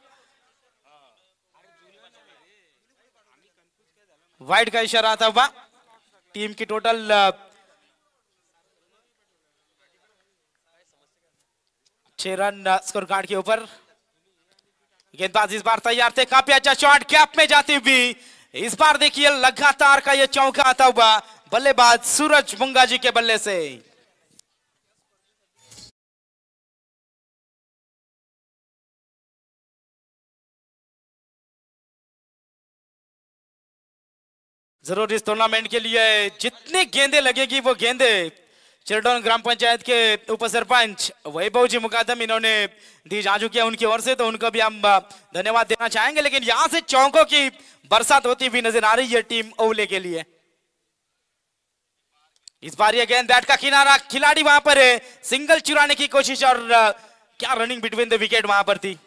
वाइड का इशारा आता हुआ। टीम की टोटल 6 रन स्कोर कार्ड के ऊपर। गेंदबाज इस बार तैयार थे, काफी अच्छा शॉट कैप में जाती हुई। इस बार देखिए लगातार का ये चौका आता हुआ बल्लेबाज सूरज मुंगाजी के बल्ले से। जरूर इस टूर्नामेंट के लिए जितनी गेंदें लगेगी वो गेंदें चिरडौन ग्राम पंचायत के उप सरपंच वैभव जी मुकादम इन्होंने दी जा चुकी है उनकी ओर से, तो उनको भी हम धन्यवाद देना चाहेंगे। लेकिन यहां से चौकों की बरसात होती हुई नजर आ रही है टीम ओवले के लिए। इस बार ये गेंद बैट का किनारा, खिलाड़ी वहां पर है, सिंगल चुराने की कोशिश, और क्या रनिंग बिटवीन द विकेट वहां पर थी।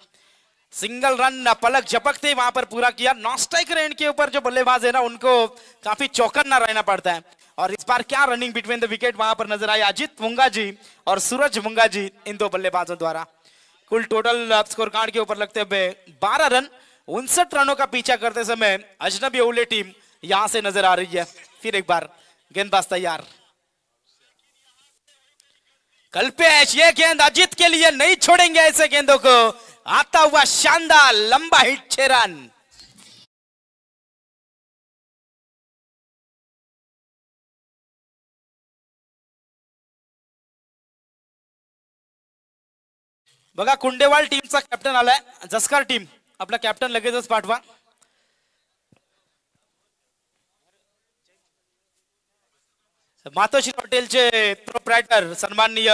सिंगल रन पलक झपकते वहां पर पूरा किया। नॉन स्ट्राइकर एंड के ऊपर जो बल्लेबाज है ना, उनको काफी चौकन्ना रहना पड़ता है। और इस बार क्या रनिंग बिटवीन द विकेट वहां पर नजर आई अजित मुंगाजी और सूरज मुंगाजी, इन 2 बल्लेबाजों द्वारा। कुल टोटल स्कोर कार्ड के ऊपर लगते हुए 12 रन। 59 रनों का पीछा करते समय अजनबी ओवले टीम यहां से नजर आ रही है। फिर एक बार गेंदबाज तैयार। कल्पेश, ये गेंद अजित के लिए नहीं छोड़ेंगे ऐसे गेंदों को। आता हुआ शानदार लंबा हिट, 6 रन। बघा कुंडेवाल टीमचा कॅप्टन आलाय, जस्कर टीम आपला कॅप्टन लगेचच पाठवा। मातोश्री हॉटेलचे प्रोप्रायटर सन्माननीय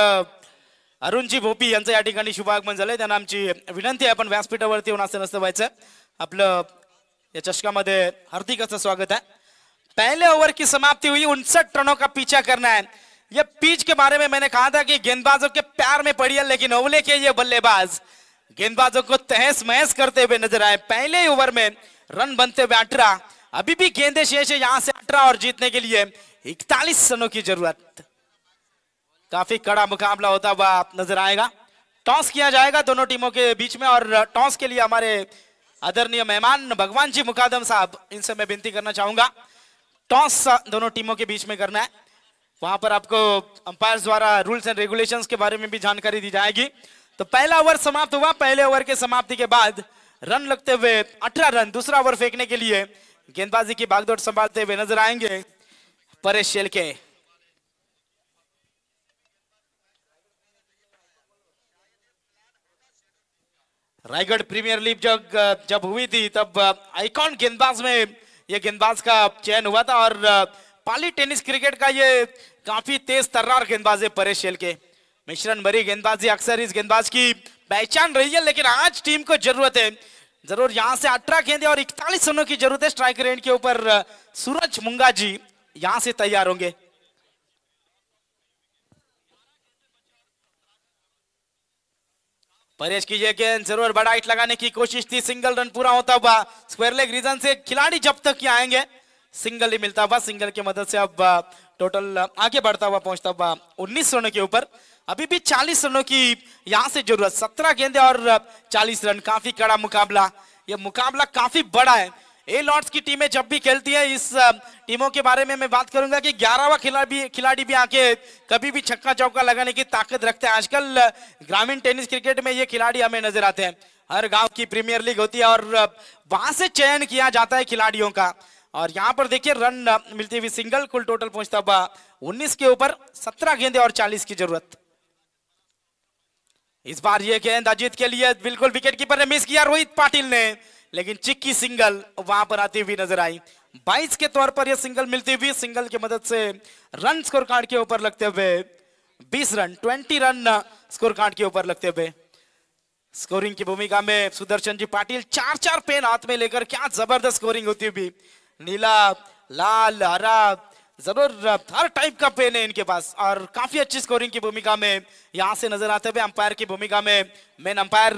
अरुणजी भोपी यांचं या ठिकाणी शुभागमन झालंय. त्यांना आमची विनंती आहे आपण व्यासपीठावरती येऊन असं नसतं व्हायचं. आपलं या चषकामध्ये हार्दिक असं स्वागत है. पहले ओवर की समाप्ति हुई. 59 रनों का पीछा करना है. ये पिच के बारे में मैंने कहा था कि गेंदबाजों के प्यार में पड़ी है, लेकिन ओवले के ये बल्लेबाज गेंदबाजों को तहस महस करते हुए नजर आए. पहले ओवर में रन बनते हुए 18. अभी भी गेंदे शेष है यहां से 18 और जीतने के लिए 41 रनों की जरूरत. काफी कड़ा मुकाबला होता हुआ नजर आएगा. टॉस किया जाएगा दोनों टीमों के बीच में और टॉस के लिए हमारे आदरणीय मेहमान भगवान जी मुकादम साहब, इनसे मैं विनती करना चाहूंगा टॉस दोनों टीमों के बीच में करना है. वहां पर आपको अंपायर द्वारा रूल्स एंड रेगुलेशंस के बारे में भी जानकारी दी जाएगी. तो पहला ओवर समाप्त हुआ. पहले ओवर के समाप्ति के बाद रन लगते हुए 18 रन. दूसरा ओवर फेंकने के लिए गेंदबाजी की भागदौड़ संभालते हुए नजर आएंगे परेश शेलके. रायगढ़ प्रीमियर लीग जब हुई थी तब आइकॉन गेंदबाज में ये गेंदबाज का चयन हुआ था और पाली टेनिस क्रिकेट का ये काफी तेज तर्रार गेंदबाज है परेश शेलके. मिश्रण भरी गेंदबाजी अक्सर इस गेंदबाज की पहचान रही है, लेकिन आज टीम को जरूरत है जरूर यहां से 18 गेंदे और 41 रनों की जरूरत है. स्ट्राइक रेंज के ऊपर सूरज मुंगा जी यहां से तैयार होंगे. परेश की ये गेंद जरूर बड़ा हिट लगाने की कोशिश थी. सिंगल रन पूरा होता हुआ स्क्वायर लेग रीजन से खिलाड़ी जब तक ही आएंगे सिंगल ही मिलता हुआ. सिंगल की मदद से अब टोटल आगे बढ़ता हुआ पहुंचता हुआ 19 रनों के ऊपर. अभी भी 40 रनों की यहां से जरूरत. 17 गेंदे और 40 रन. काफी कड़ा मुकाबला. यह मुकाबला काफी बड़ा है. ए लॉर्ड्स की टीमें जब भी खेलती है, इस टीमों के बारे में मैं बात करूंगा कि 11वां खिलाड़ी भी आके कभी भी छक्का चौका लगाने की ताकत रखते हैं. आजकल ग्रामीण टेनिस क्रिकेट में ये खिलाड़ी हमें नजर आते हैं. हर गांव की प्रीमियर लीग होती है और वहां से चयन किया जाता है खिलाड़ियों का. और यहां पर देखिए रन मिलती हुई सिंगल. कुल टोटल पहुंचता हुआ 19 के ऊपर. 17 गेंदे और 40 की जरूरत. इस बार ये गेंद अजीत के लिए बिल्कुल विकेट कीपर ने मिस किया रोहित पाटिल ने, लेकिन चिक्की सिंगल वहां पर आती हुई नजर आई. 22 के तौर पर यह सिंगल मिलती हुई. सिंगल की मदद से रन स्कोर कार्ड के ऊपर लगते हुए 20 रन 20 रन स्कोर कार्ड के ऊपर लगते हुए. स्कोरिंग की भूमिका में सुदर्शन जी पाटिल 4-4 पेन हाथ में लेकर क्या जबरदस्त स्कोरिंग होती हुई. नीला, लाल, हरा, जरूर हर टाइप का पेन है इनके पास और काफी अच्छी स्कोरिंग की भूमिका में यहां से नजर आते हुए. अंपायर की भूमिका में मेन अंपायर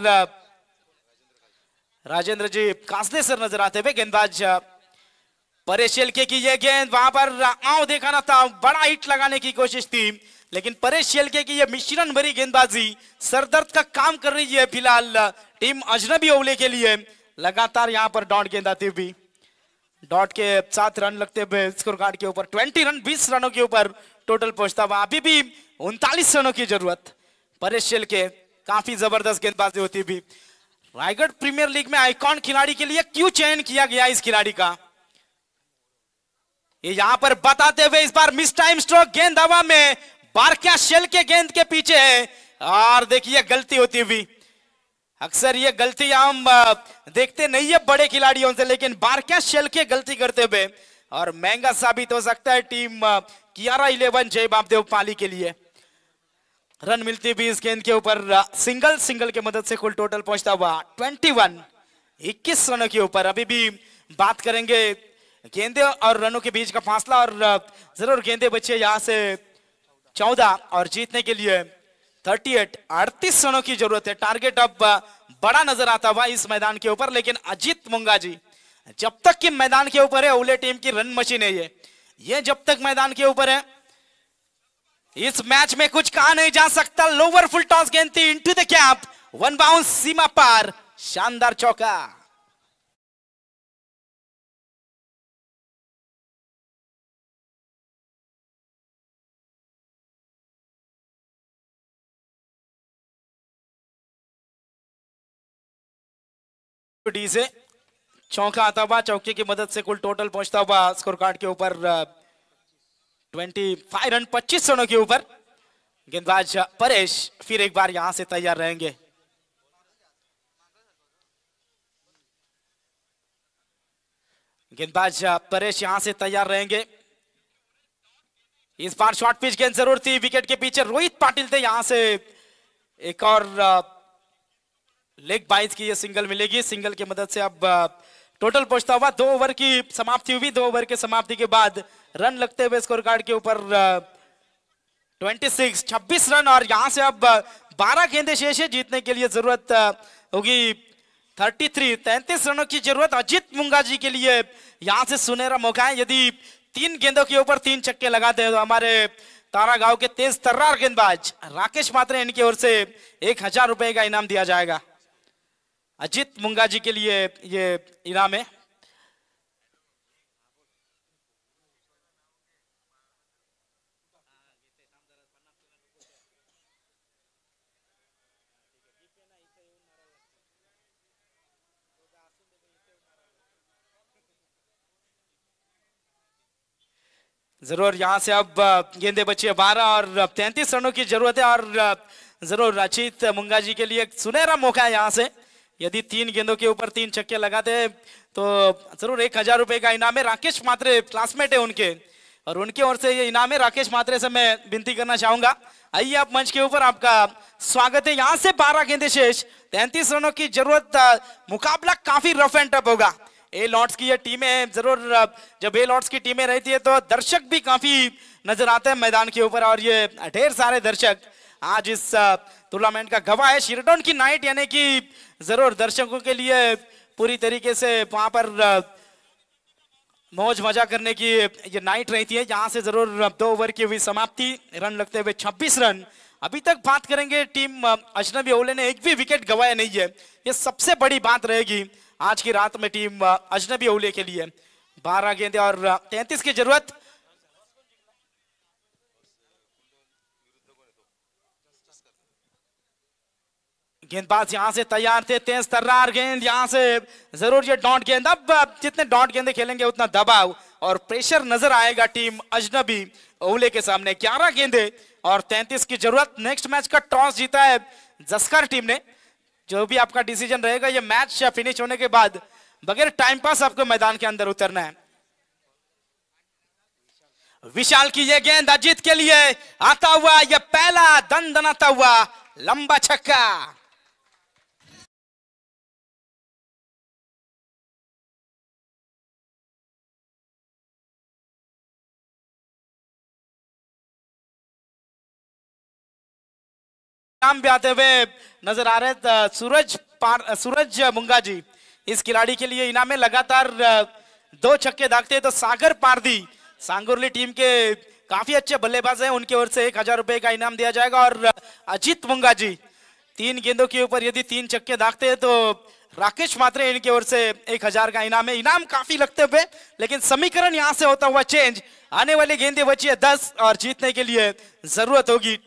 राजेंद्र जी कासदे सर नजर आते हुए. गेंदबाज परेश शेलके की यह गेंद वहां पर आओ देखा ना था. बड़ा हिट लगाने की कोशिश थी, लेकिन परेश शेलके की यह मिश्रण भरी गेंदबाजी सरदर्द का काम कर रही है. फिलहाल टीम अजनबी ओवले के लिए लगातार यहां पर डॉट गेंद आती हुई. डॉट के 7 रन लगते हुए स्कोर कार्ड के ऊपर 20 रन 20 रनों के ऊपर टोटल पहुंचता हुआ. अभी भी 39 रनों की जरूरत. परेश शेलके काफी जबरदस्त गेंदबाजी होती हुई. रायगढ़ प्रीमियर लीग में आइकॉन खिलाड़ी के लिए क्यों चयन किया गया इस खिलाड़ी का, ये यहां पर बताते हुए इस बार मिस टाइम स्ट्रोक. गेंद हवा में. बारक्या शेलके गेंद के पीछे है और देखिए गलती होती हुई. अक्सर ये गलती हम देखते नहीं है बड़े खिलाड़ियों से, लेकिन बारक्या शेलके गलती करते हुए और महंगा साबित हो सकता है टीम कियारा 11 जय बापदेव पाली के लिए. रन मिलती भी इस गेंद के ऊपर. सिंगल की मदद से कुल टोटल पहुंचता हुआ 21 रनों के ऊपर. अभी भी बात करेंगे गेंदे और रनों के बीच का फासला और जरूर गेंदे बचे यहां से 14 और जीतने के लिए 38 रनों की जरूरत है. टारगेट अब बड़ा नजर आता हुआ इस मैदान के ऊपर, लेकिन अजीत मुंगा जी जब तक कि मैदान के ऊपर है ओवले टीम की रन मशीन है. ये जब तक मैदान के ऊपर है इस मैच में कुछ कहा नहीं जा सकता. लोअर फुल टॉस गेंद थी इनटू द कैप. 1 बाउंस सीमा पार. शानदार चौका. डी से चौका आता हुआ. चौके की मदद से कुल टोटल पहुंचता हुआ स्कोर कार्ड के ऊपर 25 रन 25 रनों के ऊपर. गेंदबाज परेश फिर एक बार यहां से तैयार रहेंगे. गेंदबाज परेश यहां से तैयार रहेंगे. इस बार शॉर्ट पिच गेंद जरूर थी. विकेट के पीछे रोहित पाटिल थे. यहां से एक और लेग बाइज की ये सिंगल मिलेगी। सिंगल की मदद से अब टोटल पहुंचता हुआ 2 ओवर की समाप्ति हुई। 2 ओवर के समाप्ति के बाद रन लगते हुए स्कोर कार्ड के ऊपर 26 रन, और यहां से अब 12 गेंदें शेष है। जीतने के लिए जरूरत होगी 33 रनों की जरूरत अजीत मुंगाजी के लिए। यहां से सुनहरा मौका है, यदि 3 गेंदों के ऊपर 3 छक्के लगाते हैं तो हमारे तारा गांव के तेज तर्रार गेंदबाज राकेश मात्रे इनकी ओर से 1000 रुपए का इनाम दिया जाएगा। अजीत मुंगाजी के लिए ये इनाम है। जरूर यहां से अब गेंदे बची है 12 और 33 रनों की जरूरत है, और जरूर अजीत मुंगाजी के लिए एक सुनहरा मौका है। यहां से यदि 3 गेंदों के ऊपर 3 छक्के लगाते हैं तो जरूर 1000 रुपए का इनाम है। राकेश मात्रे क्लासमेट है उनके, और उनके ओर से ये इनाम है। राकेश मात्रे से मैं विनती करना चाहूंगा, आइए आप मंच के ऊपर, आपका स्वागत है। यहां से 12 गेंदे शेष, 33 रनों की जरूरत। मुकाबला काफी रफ एंड टफ होगा। ए लॉर्ड्स की ये टीमें, जरूर जब ए लॉर्ड्स की टीमें रहती है तो दर्शक भी काफी नजर आते हैं मैदान के ऊपर, और ये ढेर सारे दर्शक आज इस टूर्नामेंट का गवाह है। शिरडॉन की नाइट यानी कि जरूर दर्शकों के लिए पूरी तरीके से वहां पर मौज मजा करने की ये नाइट रहती है। यहां से जरूर 2 ओवर की हुई समाप्ति, रन लगते हुए 26 रन। अभी तक बात करेंगे, टीम अजनबी ओले ने एक भी विकेट गंवाया नहीं है। ये सबसे बड़ी बात रहेगी आज की रात में टीम अजनबी ओले के लिए। 12 गेंदे और 33 की जरूरत। गेंदबाज यहां से तैयार थे, तेज तर्रार गेंद, यहां से जरूर ये डॉट गेंद। अब जितने डॉट गेंदे खेलेंगे उतना दबाव और प्रेशर नजर आएगा टीम अजनबी ओले के सामने। 11 गेंदे और 33 की जरूरत। नेक्स्ट मैच का टॉस जीता है जस्कर टीम ने। जो भी आपका डिसीजन रहेगा, ये मैच फिनिश होने के बाद बगैर टाइम पास आपको मैदान के अंदर उतरना है। विशाल की ये गेंद अजीत के लिए आता हुआ, ये पहला दंदनाता हुआ लंबा छक्का। नाम भी आते हुए नजर आ रहे हैं सूरज मुंगा जी। इस खिलाड़ी के लिए इनाम है। लगातार 2 छक्के दागते हैं तो सागर पारदी सांगुरली टीम के काफी अच्छे बल्लेबाज हैं, उनकी ओर से 1000 रुपए का इनाम दिया जाएगा। और अजीत मुंगा जी 3 गेंदों के ऊपर यदि 3 छक्के दागते हैं तो राकेश मात्रे इनकी ओर से 1000 का इनाम है। इनाम काफी लगते हुए, लेकिन समीकरण यहां से होता हुआ चेंज। आने वाली गेंदें बची है 10 और जीतने के लिए जरूरत होगी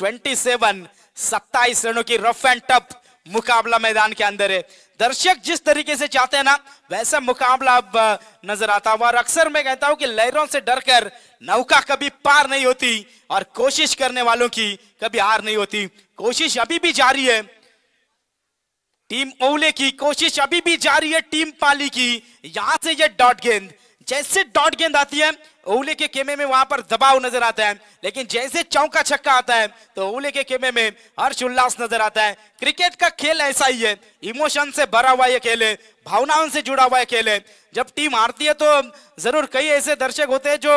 27 रनों की। रफ एंड टफ मुकाबला मैदान के अंदर है। दर्शक जिस तरीके से चाहते हैं ना, वैसा मुकाबला अब नजर आता हुआ। और अक्सर मैं कहता हूं कि लहरों से डरकर नौका कभी पार नहीं होती, और कोशिश करने वालों की कभी हार नहीं होती। कोशिश अभी भी जारी है टीम ओले की, कोशिश अभी भी जारी है टीम पाली की। यहां से ये डॉट गेंद, जैसे डॉट गेंद आती है ओले के खेमे में वहां पर दबाव नजर आता है, लेकिन जैसे चौका छक्का आता है तो ओले के खेमे में हर्ष उल्लास नजर आता है। क्रिकेट का खेल ऐसा ही है, इमोशन से भरा हुआ ये खेल है, भावनाओं से जुड़ा हुआ खेल है। जब टीम हारती है तो जरूर कई ऐसे दर्शक होते हैं जो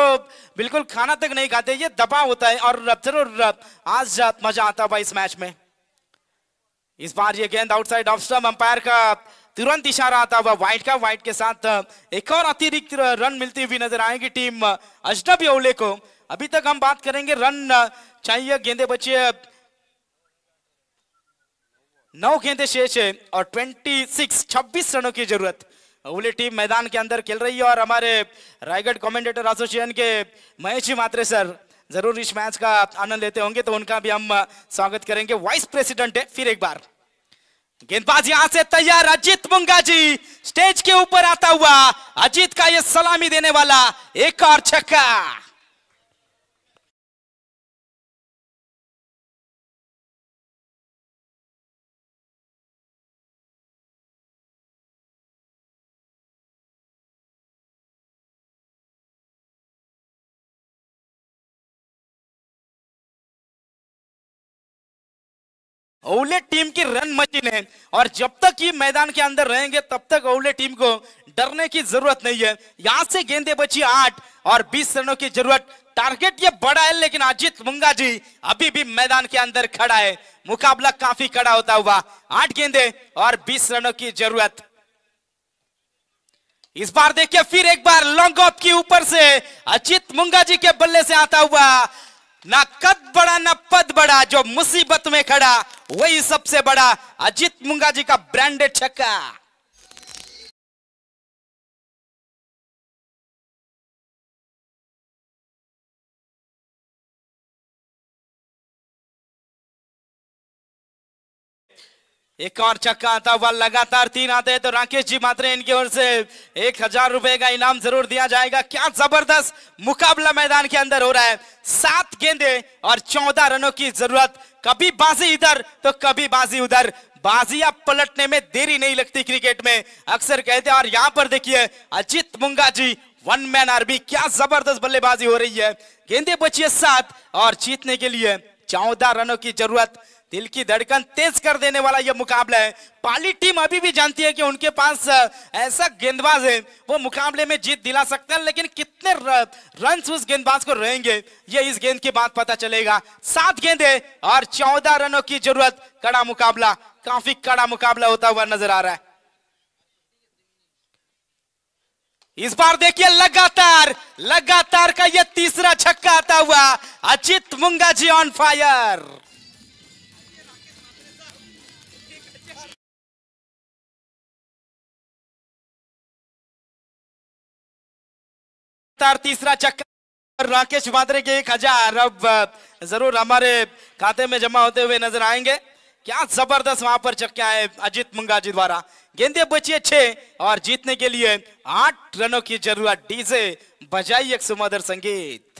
बिल्कुल खाना तक नहीं खाते, ये दबाव होता है। और जरूर आज मजा आता हुआ इस मैच में। इस बार ये गेंद आउटसाइड ऑफ स्टंप, अंपायर का तुरंत इशारा आता हुआ वाइड का। वाइड के साथ एक और अतिरिक्त रन मिलती हुई नजर आएगी टीम अजनबी ओले को। अभी तक हम बात करेंगे रन चाहिए, गेंदे बची है 9 गेंदे शेष है और 26 रनों की जरूरत। ओले टीम मैदान के अंदर खेल रही है, और हमारे रायगढ़ कमेंटेटर एसोसिएशन के महेश जी मात्रे सर जरूर इस मैच का आनंद लेते होंगे, तो उनका भी हम स्वागत करेंगे। वाइस प्रेसिडेंट है। फिर एक बार गेंदबाज यहां से तैयार, अजीत मुंगा जी स्टेज के ऊपर आता हुआ, अजीत का ये सलामी देने वाला एक और छक्का। ओवले टीम की रन मशीन है और जब तक ये मैदान के अंदर रहेंगे तब तक ओवले टीम को डरने की जरूरत नहीं है। यहां से गेंदे बची 8 और 20 रनों की जरूरत। टारगेट ये बड़ा है लेकिन अजित मुंगा जी अभी भी मैदान के अंदर खड़ा है। मुकाबला काफी कड़ा होता हुआ। 8 गेंदे और 20 रनों की जरूरत। इस बार देखिए फिर एक बार लॉन्ग ऑफ की ऊपर से अजित मुंगा जी के बल्ले से आता हुआ। ना कद बड़ा ना पद बड़ा, जो मुसीबत में खड़ा वही सबसे बड़ा। अजित मुंगा जी का ब्रांडेड छक्का। एक और छक्का आता हुआ। लगातार 3 आते हैं तो राकेश जी मात्रे इनकी ओर से 1000 रुपए का इनाम जरूर दिया जाएगा। क्या जबरदस्त मुकाबला मैदान के अंदर हो रहा है। 7 गेंदे और 14 रनों की जरूरत। कभी बाजी इधर तो कभी बाजी उधर। बाजियां पलटने में देरी नहीं लगती क्रिकेट में, अक्सर कहते हैं। और यहां पर देखिए अजित मुंगा जी 1 मैन आर्मी। क्या जबरदस्त बल्लेबाजी हो रही है। गेंदे बची है 7 और जीतने के लिए 14 रनों की जरूरत। दिल की धड़कन तेज कर देने वाला यह मुकाबला है। पाली टीम अभी भी जानती है कि उनके पास ऐसा गेंदबाज है वो मुकाबले में जीत दिला सकते हैं, लेकिन कितने रन उस गेंदबाज को रहेंगे ये इस गेंद के बाद पता चलेगा। 7 गेंदे और 14 रनों की जरूरत। कड़ा मुकाबला, काफी कड़ा मुकाबला होता हुआ नजर आ रहा है। इस बार देखिए लगातार का यह तीसरा छक्का आता हुआ। अजित मुंगा जी ऑन फायर। तीसरा चक्कर। राकेश मात्रे के 1000 अब जरूर हमारे खाते में जमा होते हुए नजर आएंगे। क्या जबरदस्त वहां पर छक्के आए अजित मुंगा जी द्वारा। गेंदे बची 6 और जीतने के लिए 8 रनों की जरूरत। डीजे बजाइए एक सुमधुर संगीत।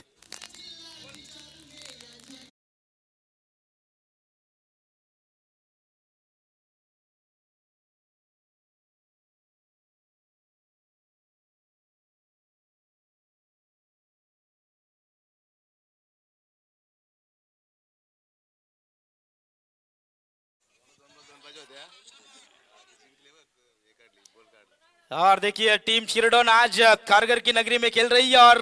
और देखिए टीम शिरडोन आज कारगर की नगरी में खेल रही है और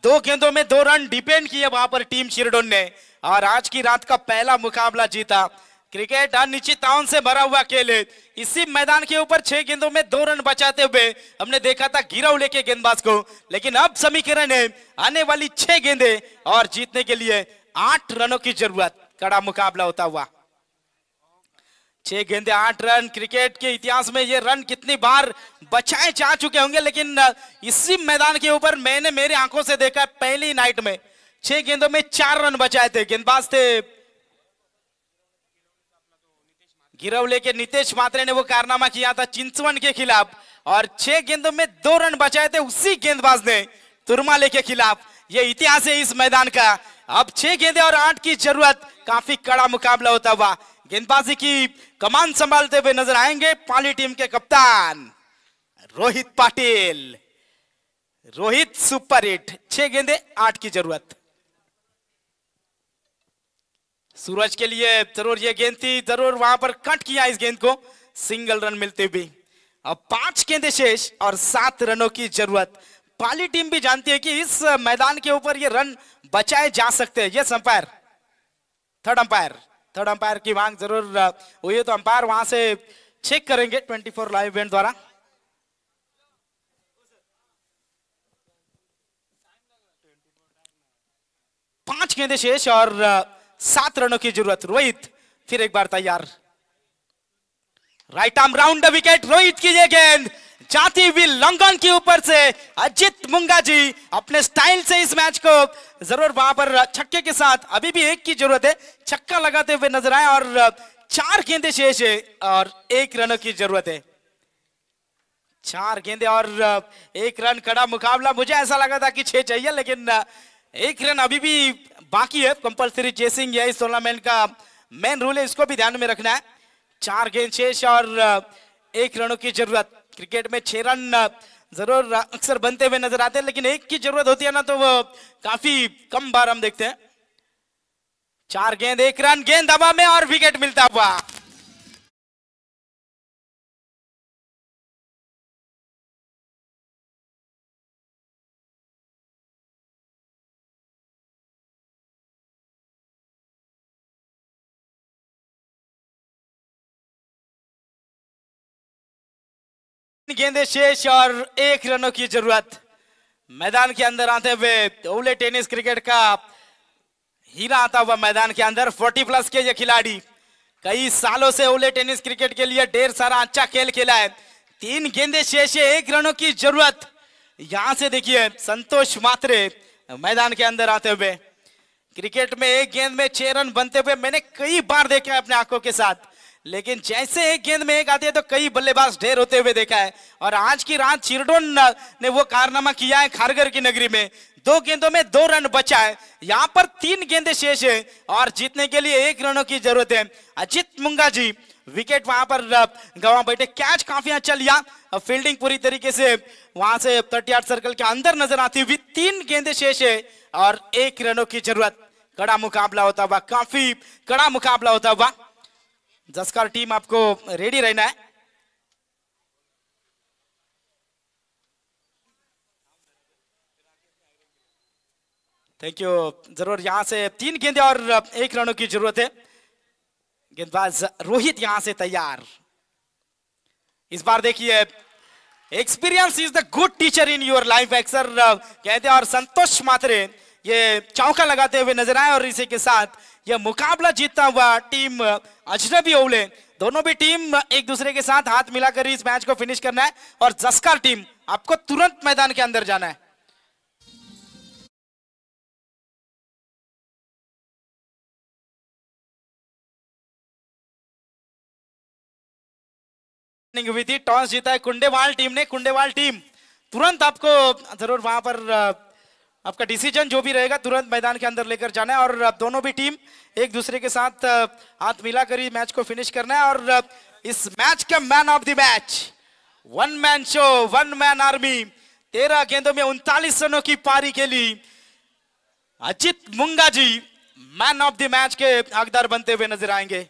2 गेंदों में 2 रन डिपेंड किए वहां पर टीम शिरडोन ने और आज की रात का पहला मुकाबला जीता। क्रिकेट अनिश्चितताओं से भरा हुआ खेल है। इसी मैदान के ऊपर 6 गेंदों में 2 रन बचाते हुए हमने देखा था गिरौले के गेंदबाज को, लेकिन अब समीकरण है आने वाली 6 गेंदे और जीतने के लिए 8 रनों की जरूरत। कड़ा मुकाबला होता हुआ। 6 गेंदे 8 रन। क्रिकेट के इतिहास में ये रन कितनी बार बचाए जा चुके होंगे, लेकिन इसी मैदान के ऊपर मैंने मेरी आंखों से देखा पहली नाइट में 6 गेंदों में 4 रन बचाए थे। गेंदबाज थे गिरौले के नीतीश मात्रे ने वो कारनामा किया था चिंचवन के खिलाफ और 6 गेंदों में 2 रन बचाए थे उसी गेंदबाज ने तुरमाले के खिलाफ। ये इतिहास है इस मैदान का। अब 6 गेंदे और 8 की जरूरत। काफी कड़ा मुकाबला होता हुआ। गेंदबाजी की कमान संभालते हुए नजर आएंगे पाली टीम के कप्तान रोहित पाटिल। Rohit super hit. 6 गेंदे 8 की जरूरत। सूरज के लिए जरूर ये गेंद थी, जरूर वहां पर कट किया इस गेंद को, सिंगल रन मिलते भी। अब 5 गेंदे शेष और 7 रनों की जरूरत। पाली टीम भी जानती है कि इस मैदान के ऊपर ये रन बचाए जा सकते हैं। ये अंपायर थर्ड अंपायर की मांग जरूर हुई है तो अंपायर वहां से चेक करेंगे 24 लाइव इवेंट द्वारा। पांच गेंदे शेष और 7 रनों की जरूरत। रोहित फिर एक बार तैयार। Right arm round the wicket. Rohit की ये गेंद जाती हुई लॉन्ग ऑन के ऊपर से अजित मुंगा जी अपने स्टाइल से इस मैच को जरूर वहां पर छक्के के साथ अभी भी 1 की जरूरत है, छक्का लगाते हुए नजर आए और 4 गेंदे शेष है और 1 रन की जरूरत है। 4 गेंदे और 1 रन। कड़ा मुकाबला। मुझे ऐसा लगा था कि 6 चाहिए, लेकिन 1 रन अभी भी बाकी है। कंपल्सरी चेसिंग है इस टूर्नामेंट का मेन रूल है, इसको भी ध्यान में रखना है। 4 गेंद शेष और 1 रनों की जरूरत। क्रिकेट में 6 रन जरूर अक्सर बनते हुए नजर आते हैं, लेकिन 1 की जरूरत होती है ना तो वो काफी कम बार हम देखते हैं। 4 गेंद 1 रन, गेंद हवा में और विकेट मिलता हुआ। गेंदे शेष और 1 रनों की जरूरत। मैदान के अंदर आते हुए ओवले टेनिस क्रिकेट का हीरा आता हुआ मैदान के अंदर 40 प्लस के ये खिलाड़ी कई सालों से ओवले टेनिस क्रिकेट के लिए ढेर सारा अच्छा खेल खेला है। 3 गेंदे शेष है, 1 रनों की जरूरत। यहां से देखिए संतोष मात्रे मैदान के अंदर आते हुए। क्रिकेट में 1 गेंद में 6 रन बनते हुए मैंने कई बार देखा है अपने आंखों के साथ, लेकिन जैसे 1 गेंद में 1 आती है तो कई बल्लेबाज ढेर होते हुए देखा है। और आज की रात चिरडोन ने वो कारनामा किया है खारगर की नगरी में। 2 गेंदों में 2 रन बचा है। यहां पर 3 गेंदें शेष है और जीतने के लिए 1 रनों की जरूरत है। अजित मुंगा जी विकेट वहां पर गंवा बैठे। कैच काफी अच्छा लिया, फील्डिंग पूरी तरीके से वहां से 38 सर्कल के अंदर नजर आती हुई। 3 गेंदें शेष है और 1 रनों की जरूरत। कड़ा मुकाबला होता हुआ, काफी कड़ा मुकाबला होता हुआ। जस्कर टीम आपको रेडी रहना है। Thank you. जरूर यहां से 3 गेंदें और 1 रनों की जरूरत है। गेंदबाज रोहित यहां से तैयार। इस बार देखिए experience is the good teacher in your life अक्सर कहते हैं। और संतोष मात्रे ये चौका लगाते हुए नजर आए और इसी के साथ यह मुकाबला जीतता हुआ टीम अजनबी ओवले। दोनों भी टीम एक दूसरे के साथ हाथ मिलाकर इस मैच को फिनिश करना है। और जस्कर टीम आपको तुरंत मैदान के अंदर जाना है। हुई थी, टॉस जीता है कुंडेवाल टीम ने। कुंडेवाल टीम तुरंत आपको जरूर वहां पर आपका डिसीजन जो भी रहेगा तुरंत मैदान के अंदर लेकर जाना है। और दोनों भी टीम एक दूसरे के साथ हाथ मिलाकर ही मैच को फिनिश करना है। और इस मैच का man of the match, 1 man show 1 man army, 13 गेंदों में 39 रनों की पारी खेली अजित मुंगा जी मैन ऑफ द मैच के हकदार बनते हुए नजर आएंगे।